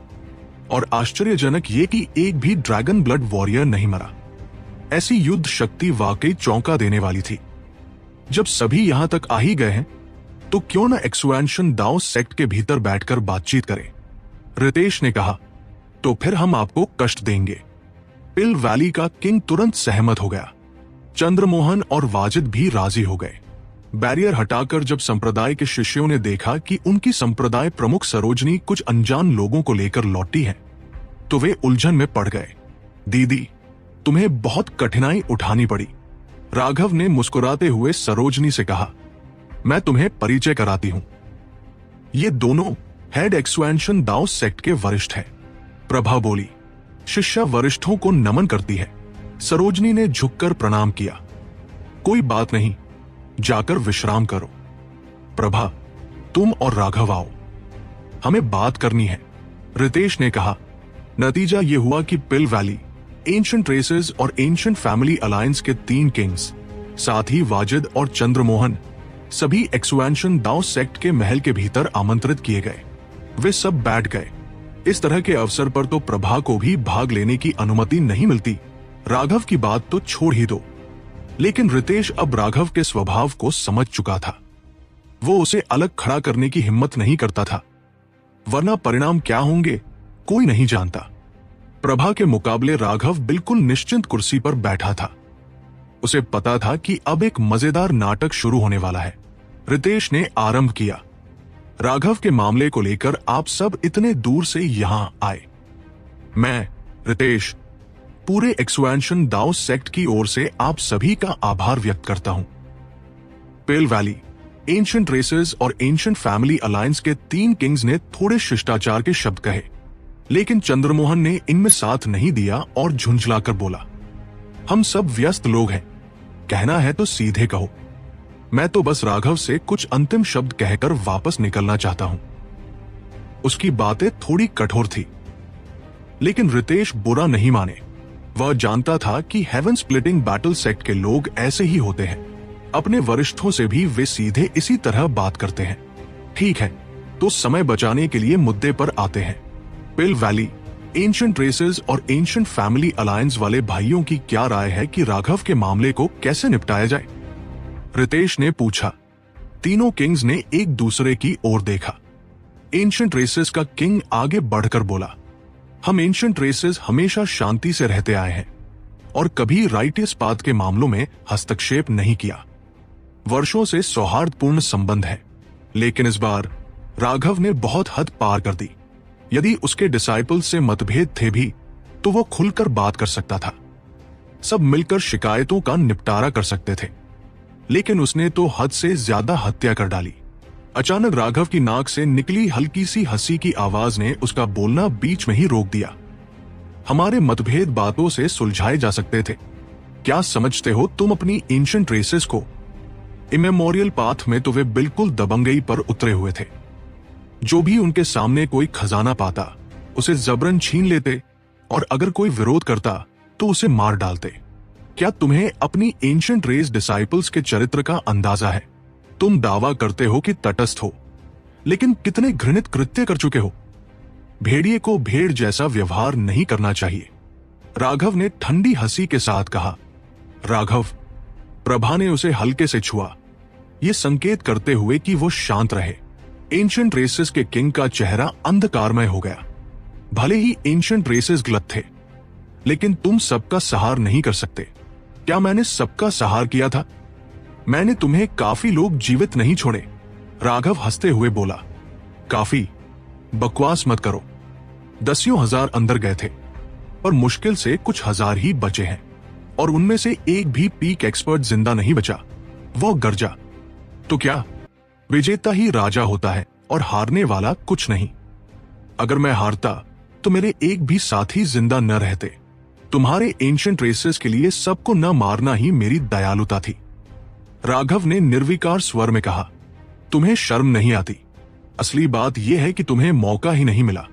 A: और आश्चर्यजनक ये कि एक भी ड्रैगन ब्लड वॉरियर नहीं मरा। ऐसी युद्ध शक्ति वाकई चौंका देने वाली थी। जब सभी यहां तक आ ही गए हैं, तो क्यों न एक्सुएंशन दाओ सेक्ट के भीतर बैठकर बातचीत करें, रितेश ने कहा। तो फिर हम आपको कष्ट देंगे। पिल वैली का किंग तुरंत सहमत हो गया। चंद्रमोहन और वाजिद भी राजी हो गए। बैरियर हटाकर जब संप्रदाय के शिष्यों ने देखा कि उनकी संप्रदाय प्रमुख सरोजनी कुछ अनजान लोगों को लेकर लौटी है, तो वे उलझन में पड़ गए। दीदी, तुम्हें बहुत कठिनाई उठानी पड़ी, राघव ने मुस्कुराते हुए सरोजनी से कहा। मैं तुम्हें परिचय कराती हूं। ये दोनों हेड एक्सुएंशन दाओ सेक्ट के वरिष्ठ हैं, प्रभा बोली। शिष्या वरिष्ठों को नमन करती है। सरोजनी ने झुककर प्रणाम किया। कोई बात नहीं, जाकर विश्राम करो। प्रभा, तुम और राघव आओ, हमें बात करनी है, रितेश ने कहा। नतीजा यह हुआ कि पिल वैली, एंशिएंट रेसेस और एंशिएंट फैमिली अलायंस के 3 किंग्स, साथ ही वाजिद और चंद्रमोहन, सभी एक्सुएंशन दाओ सेक्ट के महल के भीतर आमंत्रित किए गए। वे सब बैठ गए। इस तरह के अवसर पर तो प्रभा को भी भाग लेने की अनुमति नहीं मिलती। राघव की बात तो छोड़ ही दो। लेकिन रितेश अब राघव के स्वभाव को समझ चुका था। वो उसे अलग खड़ा करने की हिम्मत नहीं करता था, वरना परिणाम क्या होंगे कोई नहीं जानता। प्रभा के मुकाबले राघव बिल्कुल निश्चिंत कुर्सी पर बैठा था। उसे पता था कि अब एक मजेदार नाटक शुरू होने वाला है। रितेश ने आरंभ किया। राघव के मामले को लेकर आप सब इतने दूर से यहां आए। मैं, रितेश, पूरे एक्सुएंशन दाओ सेक्ट की ओर से आप सभी का आभार व्यक्त करता हूं। पेल वैली, एंशिएंट रेसेस और एंशिएंट फैमिली अलायंस के 3 किंग्स ने थोड़े शिष्टाचार के शब्द कहे, लेकिन चंद्रमोहन ने इनमें साथ नहीं दिया और झुंझलाकर बोला, हम सब व्यस्त लोग हैं, कहना है तो सीधे कहो। मैं तो बस राघव से कुछ अंतिम शब्द कहकर वापस निकलना चाहता हूं। उसकी बातें थोड़ी कठोर थी, लेकिन रितेश बुरा नहीं माने। वह जानता था कि हेवन स्प्लिटिंग बैटल सेक्ट के लोग ऐसे ही होते हैं। अपने वरिष्ठों से भी वे सीधे इसी तरह बात करते हैं। ठीक है, तो समय बचाने के लिए मुद्दे पर आते हैं। पिल वैली, एंशिएंट रेसेस और एंशिएंट फैमिली अलायंस वाले भाइयों की क्या राय है कि राघव के मामले को कैसे निपटाया जाए? रितेश ने पूछा। तीनों किंग्स ने एक दूसरे की ओर देखा। एंशिएंट रेसेस का किंग आगे बढ़कर बोला, हम एंशिएंट रेसेस हमेशा शांति से रहते आए हैं और कभी राइटियस पाथ के मामलों में हस्तक्षेप नहीं किया। वर्षों से सौहार्दपूर्ण संबंध है, लेकिन इस बार राघव ने बहुत हद पार कर दी। यदि उसके डिसाइपल्स से मतभेद थे भी, तो वो खुलकर बात कर सकता था। सब मिलकर शिकायतों का निपटारा कर सकते थे, लेकिन उसने तो हद से ज्यादा हत्या कर डाली। अचानक राघव की नाक से निकली हल्की सी हंसी की आवाज ने उसका बोलना बीच में ही रोक दिया। हमारे मतभेद बातों से सुलझाए जा सकते थे। क्या समझते हो तुम अपनी एंशिएंट रेसेस को? इमेमोरियल पाथ में तो वे बिल्कुल दबंगई पर उतरे हुए थे। जो भी उनके सामने कोई खजाना पाता, उसे जबरन छीन लेते, और अगर कोई विरोध करता तो उसे मार डालते। क्या तुम्हें अपनी एंशिएंट रेस डिसाइपल्स के चरित्र का अंदाजा है? तुम दावा करते हो कि तटस्थ हो, लेकिन कितने घृणित कृत्य कर चुके हो। भेड़िए को भेड़ जैसा व्यवहार नहीं करना चाहिए, राघव ने ठंडी हंसी के साथ कहा। राघव, प्रभा ने उसे हल्के से छुआ, ये संकेत करते हुए कि वो शांत रहे। एंशिएंट रेसेस के किंग का चेहरा अंधकारमय हो गया। भले ही एंशिएंट रेसेस गलत थे, लेकिन तुम सबका सहार नहीं कर सकते। क्या मैंने सबका सहार किया था? मैंने तुम्हें काफी लोग जीवित नहीं छोड़े, राघव हंसते हुए बोला। काफी? बकवास मत करो। दसियों हजार अंदर गए थे और मुश्किल से कुछ हजार ही बचे हैं, और उनमें से एक भी पीक एक्सपर्ट जिंदा नहीं बचा। वो गरजा। तो क्या विजेता ही राजा होता है और हारने वाला कुछ नहीं? अगर मैं हारता तो मेरे एक भी साथी जिंदा न रहते। तुम्हारे एंशिएंट रेसेस के लिए सबको न मारना ही मेरी दयालुता थी, राघव ने निर्विकार स्वर में कहा। तुम्हें शर्म नहीं आती? असली बात यह है कि तुम्हें मौका ही नहीं मिला,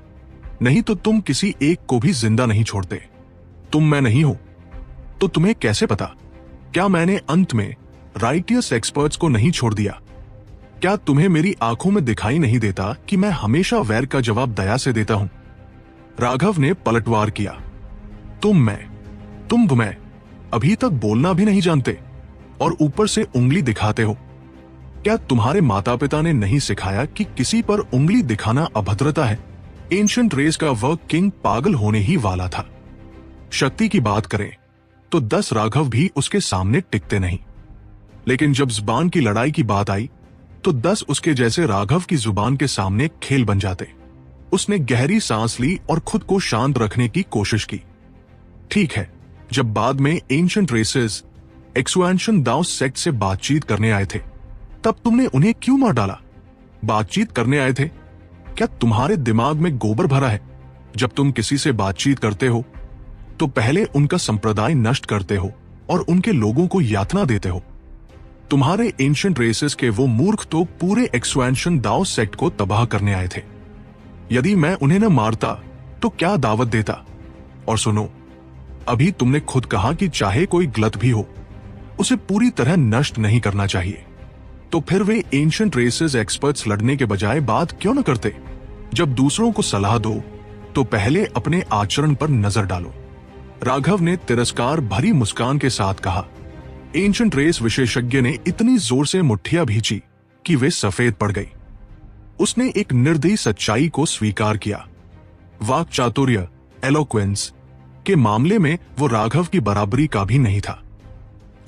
A: नहीं तो तुम किसी एक को भी जिंदा नहीं छोड़ते। तुम मैं नहीं हो तो तुम्हें कैसे पता? क्या मैंने अंत में राइटियस एक्सपर्ट्स को नहीं छोड़ दिया? क्या तुम्हें मेरी आंखों में दिखाई नहीं देता कि मैं हमेशा वैर का जवाब दया से देता हूं? राघव ने पलटवार किया। तुम मैं अभी तक बोलना भी नहीं जानते और ऊपर से उंगली दिखाते हो। क्या तुम्हारे माता पिता ने नहीं सिखाया कि किसी पर उंगली दिखाना अभद्रता है? एंशिएंट रेस का वह किंग पागल होने ही वाला था। शक्ति की बात करें तो 10 राघव भी उसके सामने टिकते नहीं, लेकिन जब जुबान की लड़ाई की बात आई तो 10 उसके जैसे राघव की जुबान के सामने खेल बन जाते। उसने गहरी सांस ली और खुद को शांत रखने की कोशिश की। ठीक है, जब बाद में एंशिएंट रेसेस एक्सुएंशन दाओ सेक्ट से बातचीत करने आए थे, तब तुमने उन्हें क्यों मार डाला? बातचीत करने आए थे? क्या तुम्हारे दिमाग में गोबर भरा है? जब तुम किसी से बातचीत करते हो तो पहले उनका संप्रदाय नष्ट करते हो और उनके लोगों को यातना देते हो। तुम्हारे एंशिएंट रेसेस के वो मूर्ख तो पूरे एक्सुएंशन दाओ सेक्ट को तबाह करने आए थे। यदि मैं उन्हें न मारता तो क्या दावत देता? और सुनो, अभी तुमने खुद कहा कि चाहे कोई गलत भी हो, उसे पूरी तरह नष्ट नहीं करना चाहिए। तो फिर वे एंशिएंट रेसेस एक्सपर्ट्स लड़ने के बजाय बात क्यों न करते? जब दूसरों को सलाह दो तो पहले अपने आचरण पर नजर डालो, राघव ने तिरस्कार भरी मुस्कान के साथ कहा। एंशिएंट रेस विशेषज्ञ ने इतनी जोर से मुट्ठियां भींची कि वे सफेद पड़ गई। उसने एक निर्दयी सच्चाई को स्वीकार किया। वाक चातुर्य, एलोक्वेंस के मामले में वो राघव की बराबरी का भी नहीं था।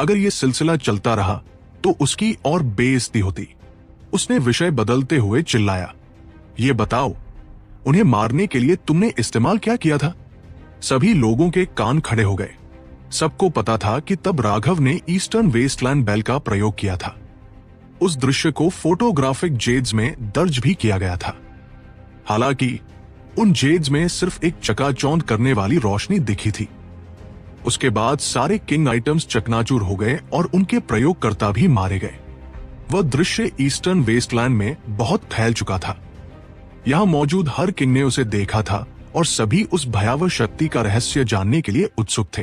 A: अगर ये सिलसिला चलता रहा तो उसकी और बेइज्जती होती। उसने विषय बदलते हुए चिल्लाया, ये बताओ, उन्हें मारने के लिए तुमने इस्तेमाल क्या किया था? सभी लोगों के कान खड़े हो गए। सबको पता था कि तब राघव ने ईस्टर्न वेस्टलैंड बेल का प्रयोग किया था। उस दृश्य को फोटोग्राफिक जेड्स में दर्ज भी किया गया था। हालांकि उन जेड्स में सिर्फ एक चकाचौंध करने वाली रोशनी दिखी थी। उसके बाद सारे किंग आइटम्स चकनाचूर हो गए और उनके प्रयोगकर्ता भी मारे गए। वह दृश्य ईस्टर्न वेस्टलैंड में बहुत फैल चुका था। यहां मौजूद हर किंग ने उसे देखा था और सभी उस भयावह शक्ति का रहस्य जानने के लिए उत्सुक थे।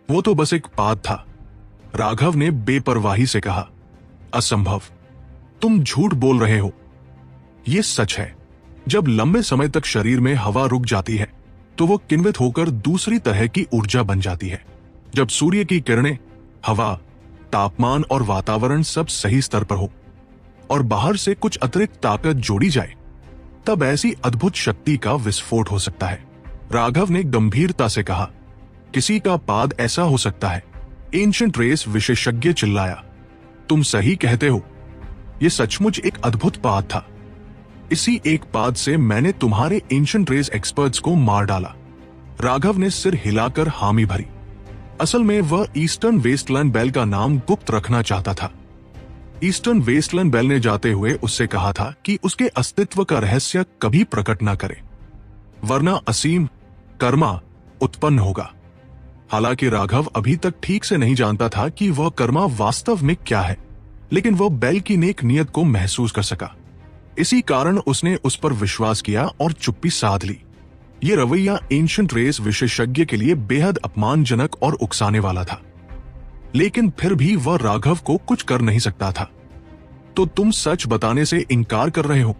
A: वो तो बस एक पाद था, राघव ने बेपरवाही से कहा। असंभव, तुम झूठ बोल रहे हो। यह सच है। जब लंबे समय तक शरीर में हवा रुक जाती है तो वो किण्वित होकर दूसरी तरह की ऊर्जा बन जाती है। जब सूर्य की किरणें, हवा, तापमान और वातावरण सब सही स्तर पर हो और बाहर से कुछ अतिरिक्त ताकत जोड़ी जाए, तब ऐसी अद्भुत शक्ति का विस्फोट हो सकता है, राघव ने गंभीरता से कहा। किसी का पाद ऐसा हो सकता है, एंशिएंट रेस विशेषज्ञ चिल्लाया। तुम सही कहते हो, यह सचमुच एक अद्भुत पाद था। इसी एक पाद से मैंने तुम्हारे एंशिएंट रेस एक्सपर्ट्स को मार डाला। राघव ने सिर हिलाकर हामी भरी। असल में वह ईस्टर्न वेस्टलैंड बेल का नाम गुप्त रखना चाहता था। ईस्टर्न वेस्टलैंड बेल ने जाते हुए उससे कहा था कि उसके अस्तित्व का रहस्य कभी प्रकट न करे, वरना असीम कर्मा उत्पन्न होगा। हालांकि राघव अभी तक ठीक से नहीं जानता था कि वह कर्मा वास्तव में क्या है, लेकिन वह बेल की नेक नियत को महसूस कर सका। इसी कारण उसने उस पर विश्वास किया और चुप्पी साध ली। ये रवैया एंशिएंट रेस विशेषज्ञ के लिए बेहद अपमानजनक और उकसाने वाला था, लेकिन फिर भी वह राघव को कुछ कर नहीं सकता था। तो तुम सच बताने से इनकार कर रहे हो?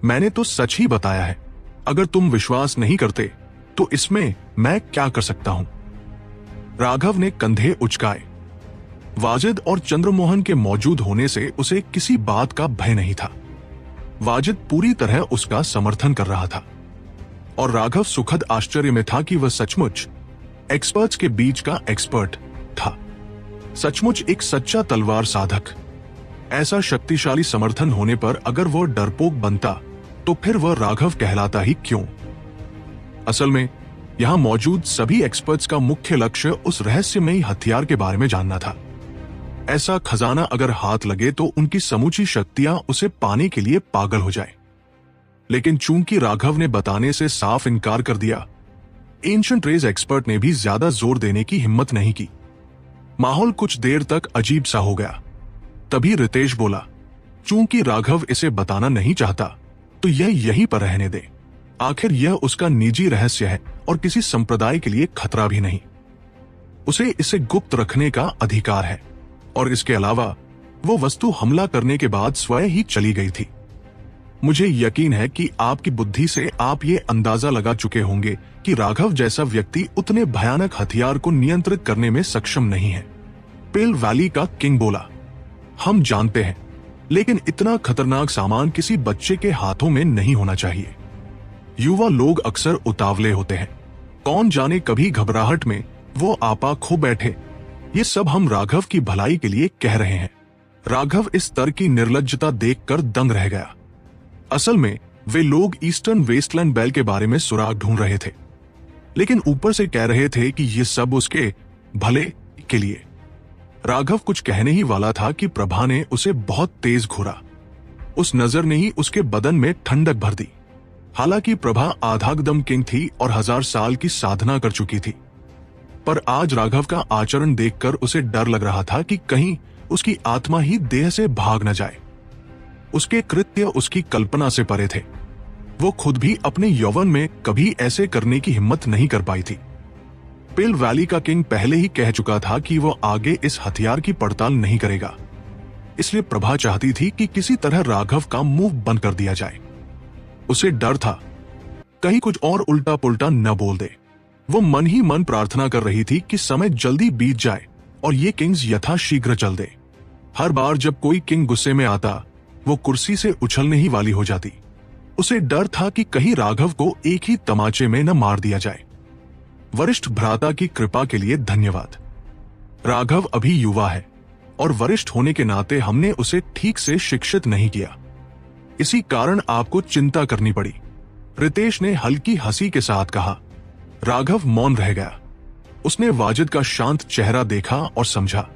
A: मैंने तो सच ही बताया है। अगर तुम विश्वास नहीं करते तो इसमें मैं क्या कर सकता हूं? राघव ने कंधे उचकाए। वाजिद और चंद्रमोहन के मौजूद होने से उसे किसी बात का भय नहीं था। वाजिद पूरी तरह उसका समर्थन कर रहा था और राघव सुखद आश्चर्य में था कि वह सचमुच एक्सपर्ट्स के बीच का एक्सपर्ट था, सचमुच एक सच्चा तलवार साधक। ऐसा शक्तिशाली समर्थन होने पर अगर वह डरपोक बनता तो फिर वह राघव कहलाता ही क्यों? असल में यहां मौजूद सभी एक्सपर्ट्स का मुख्य लक्ष्य उस रहस्यमयी हथियार के बारे में जानना था। ऐसा खजाना अगर हाथ लगे तो उनकी समूची शक्तियां उसे पाने के लिए पागल हो जाए। लेकिन चूंकि राघव ने बताने से साफ इनकार कर दिया, एंशिएंट रेस एक्सपर्ट ने भी ज्यादा जोर देने की हिम्मत नहीं की। माहौल कुछ देर तक अजीब सा हो गया। तभी रितेश बोला, चूंकि राघव इसे बताना नहीं चाहता तो यह यहीं पर रहने दे। आखिर यह उसका निजी रहस्य है और किसी संप्रदाय के लिए खतरा भी नहीं। उसे इसे गुप्त रखने का अधिकार है और इसके अलावा वो वस्तु हमला करने के बाद स्वयं ही चली गई थी। मुझे यकीन है कि आपकी बुद्धि से आप ये अंदाजा लगा चुके होंगे कि राघव जैसा व्यक्ति उतने भयानक हथियार को नियंत्रित करने में सक्षम नहीं है। पेल वैली का किंग बोला, हम जानते हैं, लेकिन इतना खतरनाक सामान किसी बच्चे के हाथों में नहीं होना चाहिए। युवा लोग अक्सर उतावले होते हैं, कौन जाने कभी घबराहट में वो आपा खो बैठे। ये सब हम राघव की भलाई के लिए कह रहे हैं। राघव इस स्तर की निर्लज्जता देखकर दंग रह गया। असल में वे लोग ईस्टर्न वेस्टलैंड बेल के बारे में सुराग ढूंढ रहे थे, लेकिन ऊपर से कह रहे थे कि ये सब उसके भले के लिए। राघव कुछ कहने ही वाला था कि प्रभा ने उसे बहुत तेज घूरा। उस नजर ने ही उसके बदन में ठंडक भर दी। हालांकि प्रभा आधाकदम किंग थी और 1000 साल की साधना कर चुकी थी, पर आज राघव का आचरण देखकर उसे डर लग रहा था कि कहीं उसकी आत्मा ही देह से भाग न जाए। उसके कृत्य उसकी कल्पना से परे थे। वो खुद भी अपने यौवन में कभी ऐसे करने की हिम्मत नहीं कर पाई थी। पेल वैली का किंग पहले ही कह चुका था कि वो आगे इस हथियार की पड़ताल नहीं करेगा, इसलिए प्रभा चाहती थी कि किसी तरह राघव का मुंह बंद कर दिया जाए। उसे डर था कहीं कुछ और उल्टा पुल्टा न बोल दे। वो मन ही मन प्रार्थना कर रही थी कि समय जल्दी बीत जाए और ये किंग्स यथाशीघ्र चल दे। हर बार जब कोई किंग गुस्से में आता, वो कुर्सी से उछलने ही वाली हो जाती। उसे डर था कि कहीं राघव को एक ही तमाचे में न मार दिया जाए। वरिष्ठ भ्राता की कृपा के लिए धन्यवाद। राघव अभी युवा है और वरिष्ठ होने के नाते हमने उसे ठीक से शिक्षित नहीं किया, इसी कारण आपको चिंता करनी पड़ी। रितेश ने हल्की हंसी के साथ कहा। राघव मौन रह गया। उसने वाजिद का शांत चेहरा देखा और समझा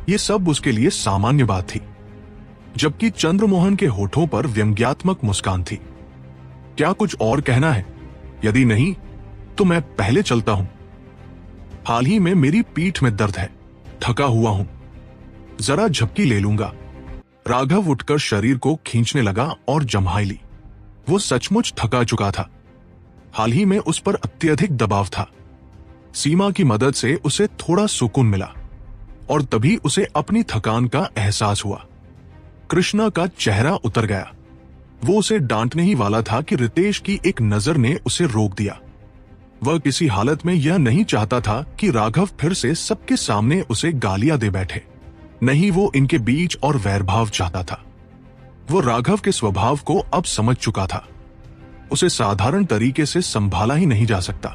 A: ये सब उसके लिए सामान्य बात थी, जबकि चंद्रमोहन के होठों पर व्यंग्यात्मक मुस्कान थी। क्या कुछ और कहना है? यदि नहीं तो मैं पहले चलता हूं। हाल ही में मेरी पीठ में दर्द है, थका हुआ हूं, जरा झपकी ले लूंगा। राघव उठकर शरीर को खींचने लगा और जम्हाई ली। वो सचमुच थका चुका था। हाल ही में उस पर अत्यधिक दबाव था। सीमा की मदद से उसे थोड़ा सुकून मिला और तभी उसे अपनी थकान का एहसास हुआ। कृष्णा का चेहरा उतर गया। वो उसे डांटने ही वाला था कि रितेश की एक नजर ने उसे रोक दिया। वह किसी हालत में यह नहीं चाहता था कि राघव फिर से सबके सामने उसे गालियां दे बैठे। नहीं, वो इनके बीच और वैरभाव चाहता था। वो राघव के स्वभाव को अब समझ चुका था। उसे साधारण तरीके से संभाला ही नहीं जा सकता।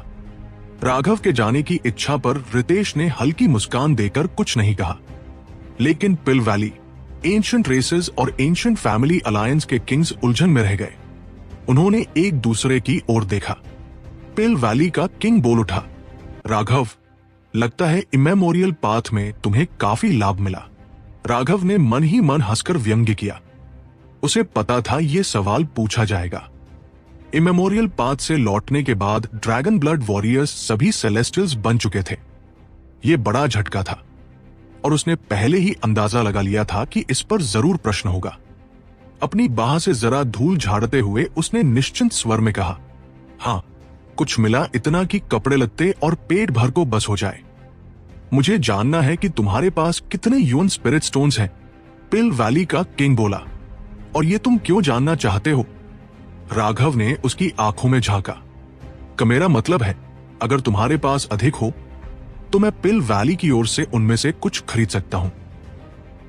A: राघव के जाने की इच्छा पर रितेश ने हल्की मुस्कान देकर कुछ नहीं कहा, लेकिन पिल वैली, एंशिएंट रेसेस और एंशिएंट फैमिली अलायंस के किंग्स उलझन में रह गए। उन्होंने एक दूसरे की ओर देखा। पिल वैली का किंग बोल उठा, राघव, लगता है इमेमोरियल पाथ में तुम्हें काफी लाभ मिला। राघव ने मन ही मन हंसकर व्यंग्य किया। उसे पता था यह सवाल पूछा जाएगा। इमेमोरियल पाथ से लौटने के बाद ड्रैगन ब्लड वॉरियर्स सभी सेलेस्टियल्स बन चुके थे। यह बड़ा झटका था और उसने पहले ही अंदाजा लगा लिया था कि इस पर जरूर प्रश्न होगा। अपनी बाह से जरा धूल झाड़ते हुए उसने निश्चिंत स्वर में कहा, हां, कुछ मिला, इतना कि कपड़े लत्ते और पेट भर को बस हो जाए। मुझे जानना है कि तुम्हारे पास कितने यून स्पिरिट स्टोन्स हैं। पिल वैली का किंग बोला, और ये तुम क्यों जानना चाहते हो? राघव ने उसकी आंखों में झांका। मेरा मतलब है, अगर तुम्हारे पास अधिक हो तो मैं पिल वैली की ओर से उनमें से कुछ खरीद सकता हूं।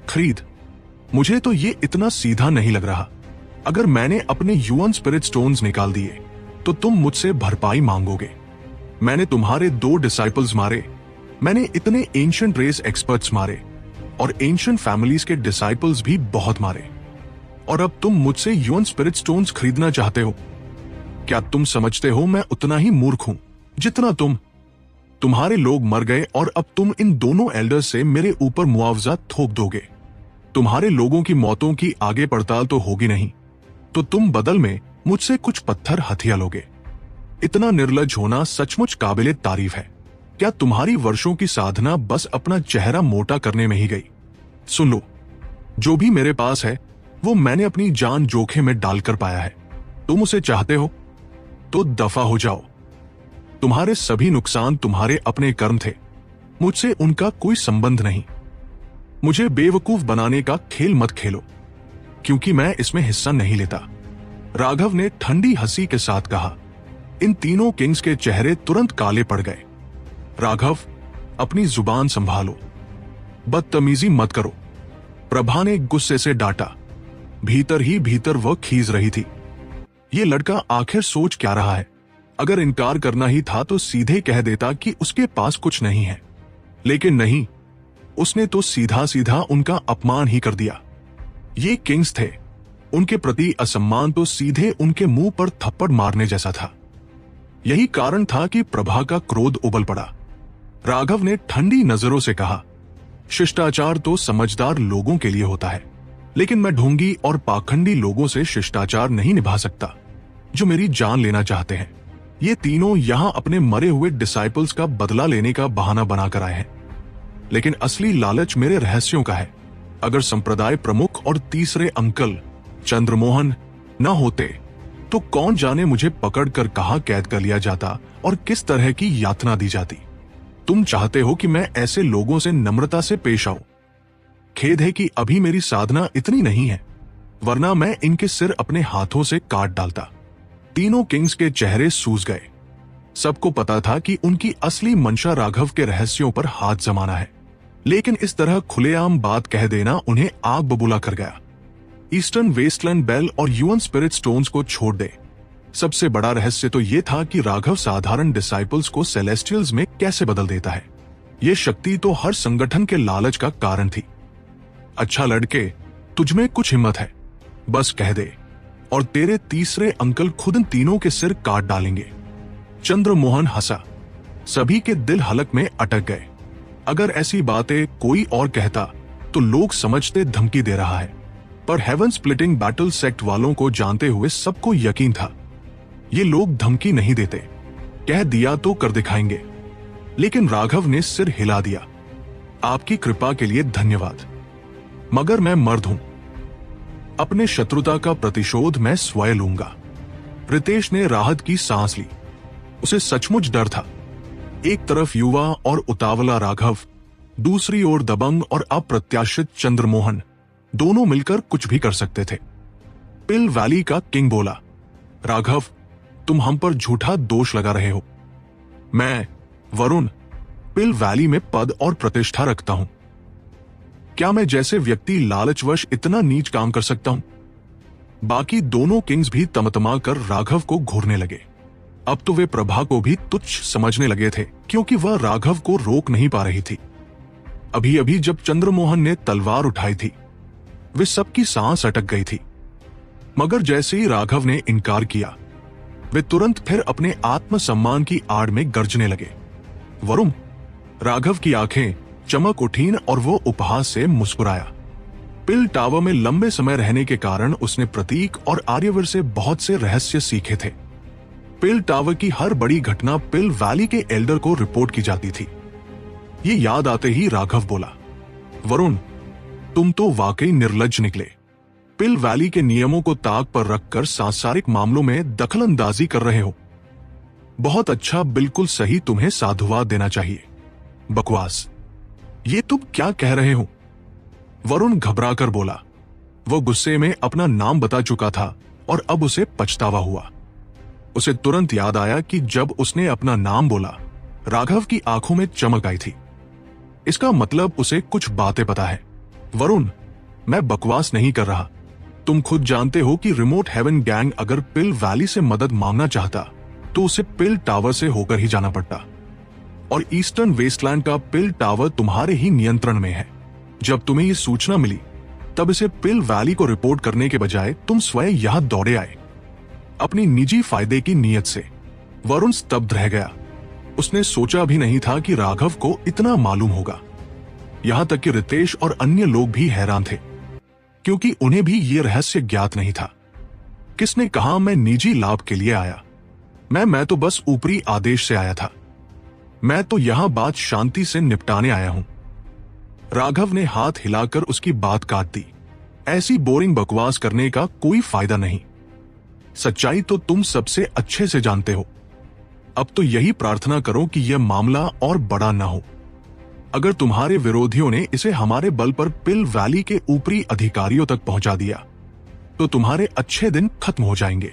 A: खरीद? मुझे तो ये इतना सीधा नहीं लग रहा। अगर मैंने अपने यूएन स्पिरिट स्टोन्स निकाल दिए तो तुम मुझसे भरपाई मांगोगे। मैंने तुम्हारे 2 डिसाइपल्स मारे, मैंने इतने एंशिएंट रेस एक्सपर्ट्स मारे और एंशिएंट फैमिलीज के डिसाइपल्स भी बहुत मारे, और अब तुम मुझसे यूएन स्पिरिट स्टोन्स खरीदना चाहते हो? क्या तुम समझते हो मैं उतना ही मूर्ख हूं जितना तुम? तुम्हारे लोग मर गए और अब तुम इन दोनों एल्डर्स से मेरे ऊपर मुआवजा थोप दोगे। तुम्हारे लोगों की मौतों की आगे पड़ताल तो होगी नहीं, तो तुम बदल में मुझसे कुछ पत्थर हथिया लोगे। इतना निर्लज होना सचमुच काबिले तारीफ है। क्या तुम्हारी वर्षों की साधना बस अपना चेहरा मोटा करने में ही गई? सुन लो, जो भी मेरे पास है वो मैंने अपनी जान जोखिम में डालकर पाया है। तुम उसे चाहते हो तो दफा हो जाओ। तुम्हारे सभी नुकसान तुम्हारे अपने कर्म थे, मुझसे उनका कोई संबंध नहीं। मुझे बेवकूफ बनाने का खेल मत खेलो, क्योंकि मैं इसमें हिस्सा नहीं लेता। राघव ने ठंडी हंसी के साथ कहा। इन तीनों किंग्स के चेहरे तुरंत काले पड़ गए। राघव, अपनी जुबान संभालो, बदतमीजी मत करो, प्रभा ने गुस्से से डांटा। भीतर ही भीतर वह खींच रही थी। ये लड़का आखिर सोच क्या रहा है? अगर इनकार करना ही था तो सीधे कह देता कि उसके पास कुछ नहीं है, लेकिन नहीं, उसने तो सीधा सीधा उनका अपमान ही कर दिया। ये किंग्स थे, उनके प्रति असम्मान तो सीधे उनके मुंह पर थप्पड़ मारने जैसा था। यही कारण था कि प्रभा का क्रोध उबल पड़ा। राघव ने ठंडी नजरों से कहा, शिष्टाचार तो समझदार लोगों के लिए होता है, लेकिन मैं ढोंगी और पाखंडी लोगों से शिष्टाचार नहीं निभा सकता जो मेरी जान लेना चाहते हैं। ये तीनों यहां अपने मरे हुए डिसाइपल्स का बदला लेने का बहाना बनाकर आए हैं, लेकिन असली लालच मेरे रहस्यों का है। अगर संप्रदाय प्रमुख और तीसरे अंकल चंद्रमोहन न होते तो कौन जाने मुझे पकड़कर कहां कैद कर लिया जाता और किस तरह की यातना दी जाती। तुम चाहते हो कि मैं ऐसे लोगों से नम्रता से पेश आऊं। खेद है कि अभी मेरी साधना इतनी नहीं है, वरना मैं इनके सिर अपने हाथों से काट डालता। तीनों किंग्स के चेहरे सूज गए। सबको पता था कि उनकी असली मंशा राघव के रहस्यों पर हाथ जमाना है, लेकिन इस तरह खुलेआम बात कह देना उन्हें आग बबूला कर गया। ईस्टर्न वेस्टलैंड बेल और यूएन स्पिरिट स्टोन्स को छोड़ दे। सबसे बड़ा रहस्य तो यह था कि राघव साधारण डिसाइपल्स को सेलेस्टियल्स में कैसे बदल देता है। यह शक्ति तो हर संगठन के लालच का कारण थी। अच्छा लड़के, तुझमें कुछ हिम्मत है, बस कह दे और तेरे तीसरे अंकल खुद इन तीनों के सिर काट डालेंगे। चंद्रमोहन हंसा। सभी के दिल हलक में अटक गए। अगर ऐसी बातें कोई और कहता तो लोग समझते धमकी दे रहा है, पर हेवन स्प्लिटिंग बैटल सेक्ट वालों को जानते हुए सबको यकीन था ये लोग धमकी नहीं देते, कह दिया तो कर दिखाएंगे। लेकिन राघव ने सिर हिला दिया। आपकी कृपा के लिए धन्यवाद, मगर मैं मर्द हूं। अपने शत्रुता का प्रतिशोध मैं स्वयं लूंगा। रितेश ने राहत की सांस ली। उसे सचमुच डर था। एक तरफ युवा और उतावला राघव, दूसरी ओर दबंग और अप्रत्याशित चंद्रमोहन, दोनों मिलकर कुछ भी कर सकते थे। पिल वैली का किंग बोला, राघव, तुम हम पर झूठा दोष लगा रहे हो। मैं, वरुण, पिल वैली में पद और प्रतिष्ठा रखता हूं। क्या मैं जैसे व्यक्ति लालचवश इतना नीच काम कर सकता हूं? बाकी दोनों किंग्स भी तमतमा कर राघव को घूरने लगे। अब तो वे प्रभा को भी तुच्छ समझने लगे थे, क्योंकि वह राघव को रोक नहीं पा रही थी। अभी अभी जब चंद्रमोहन ने तलवार उठाई थी, वे सबकी सांस अटक गई थी। मगर जैसे ही राघव ने इनकार किया, वे तुरंत फिर अपने आत्मसम्मान की आड़ में गरजने लगे। वरुण, राघव की आंखें चमक उठीं और वो उपहास से मुस्कुराया। पिल टावर में लंबे समय रहने के कारण उसने प्रतीक और आर्यवर से बहुत से रहस्य सीखे थे। पिल टावर की हर बड़ी घटना पिल वैली के एल्डर को रिपोर्ट की जाती थी। ये याद आते ही राघव बोला, वरुण, तुम तो वाकई निर्लज्ज निकले। पिल वैली के नियमों को ताक पर रखकर सांसारिक मामलों में दखलंदाजी कर रहे हो। बहुत अच्छा, बिल्कुल सही, तुम्हें साधुवाद देना चाहिए। बकवास, ये तुम क्या कह रहे हो? वरुण घबराकर बोला। वो गुस्से में अपना नाम बता चुका था और अब उसे पछतावा हुआ। उसे तुरंत याद आया कि जब उसने अपना नाम बोला, राघव की आंखों में चमक आई थी। इसका मतलब उसे कुछ बातें पता है। वरुण, मैं बकवास नहीं कर रहा। तुम खुद जानते हो कि रिमोट हेवन गैंग अगर पिल वैली से मदद मांगना चाहता तो उसे पिल टावर से होकर ही जाना पड़ता, और ईस्टर्न वेस्टलैंड का पिल टावर तुम्हारे ही नियंत्रण में है। जब तुम्हें ये सूचना मिली तब इसे पिल वैली को रिपोर्ट करने के बजाय तुम स्वयं यहां दौड़े आए, अपनी निजी फायदे की नीयत से। वरुण स्तब्ध रह गया। उसने सोचा भी नहीं था कि राघव को इतना मालूम होगा। यहां तक कि रितेश और अन्य लोग भी हैरान थे, क्योंकि उन्हें भी ये रहस्य ज्ञात नहीं था। किसने कहा मैं निजी लाभ के लिए आया? मैं तो बस ऊपरी आदेश से आया था। मैं तो यहां बात शांति से निपटाने आया हूं। राघव ने हाथ हिलाकर उसकी बात काट दी। ऐसी बोरिंग बकवास करने का कोई फायदा नहीं। सच्चाई तो तुम सबसे अच्छे से जानते हो। अब तो यही प्रार्थना करो कि यह मामला और बड़ा ना हो। अगर तुम्हारे विरोधियों ने इसे हमारे बल पर पिल वैली के ऊपरी अधिकारियों तक पहुंचा दिया तो तुम्हारे अच्छे दिन खत्म हो जाएंगे।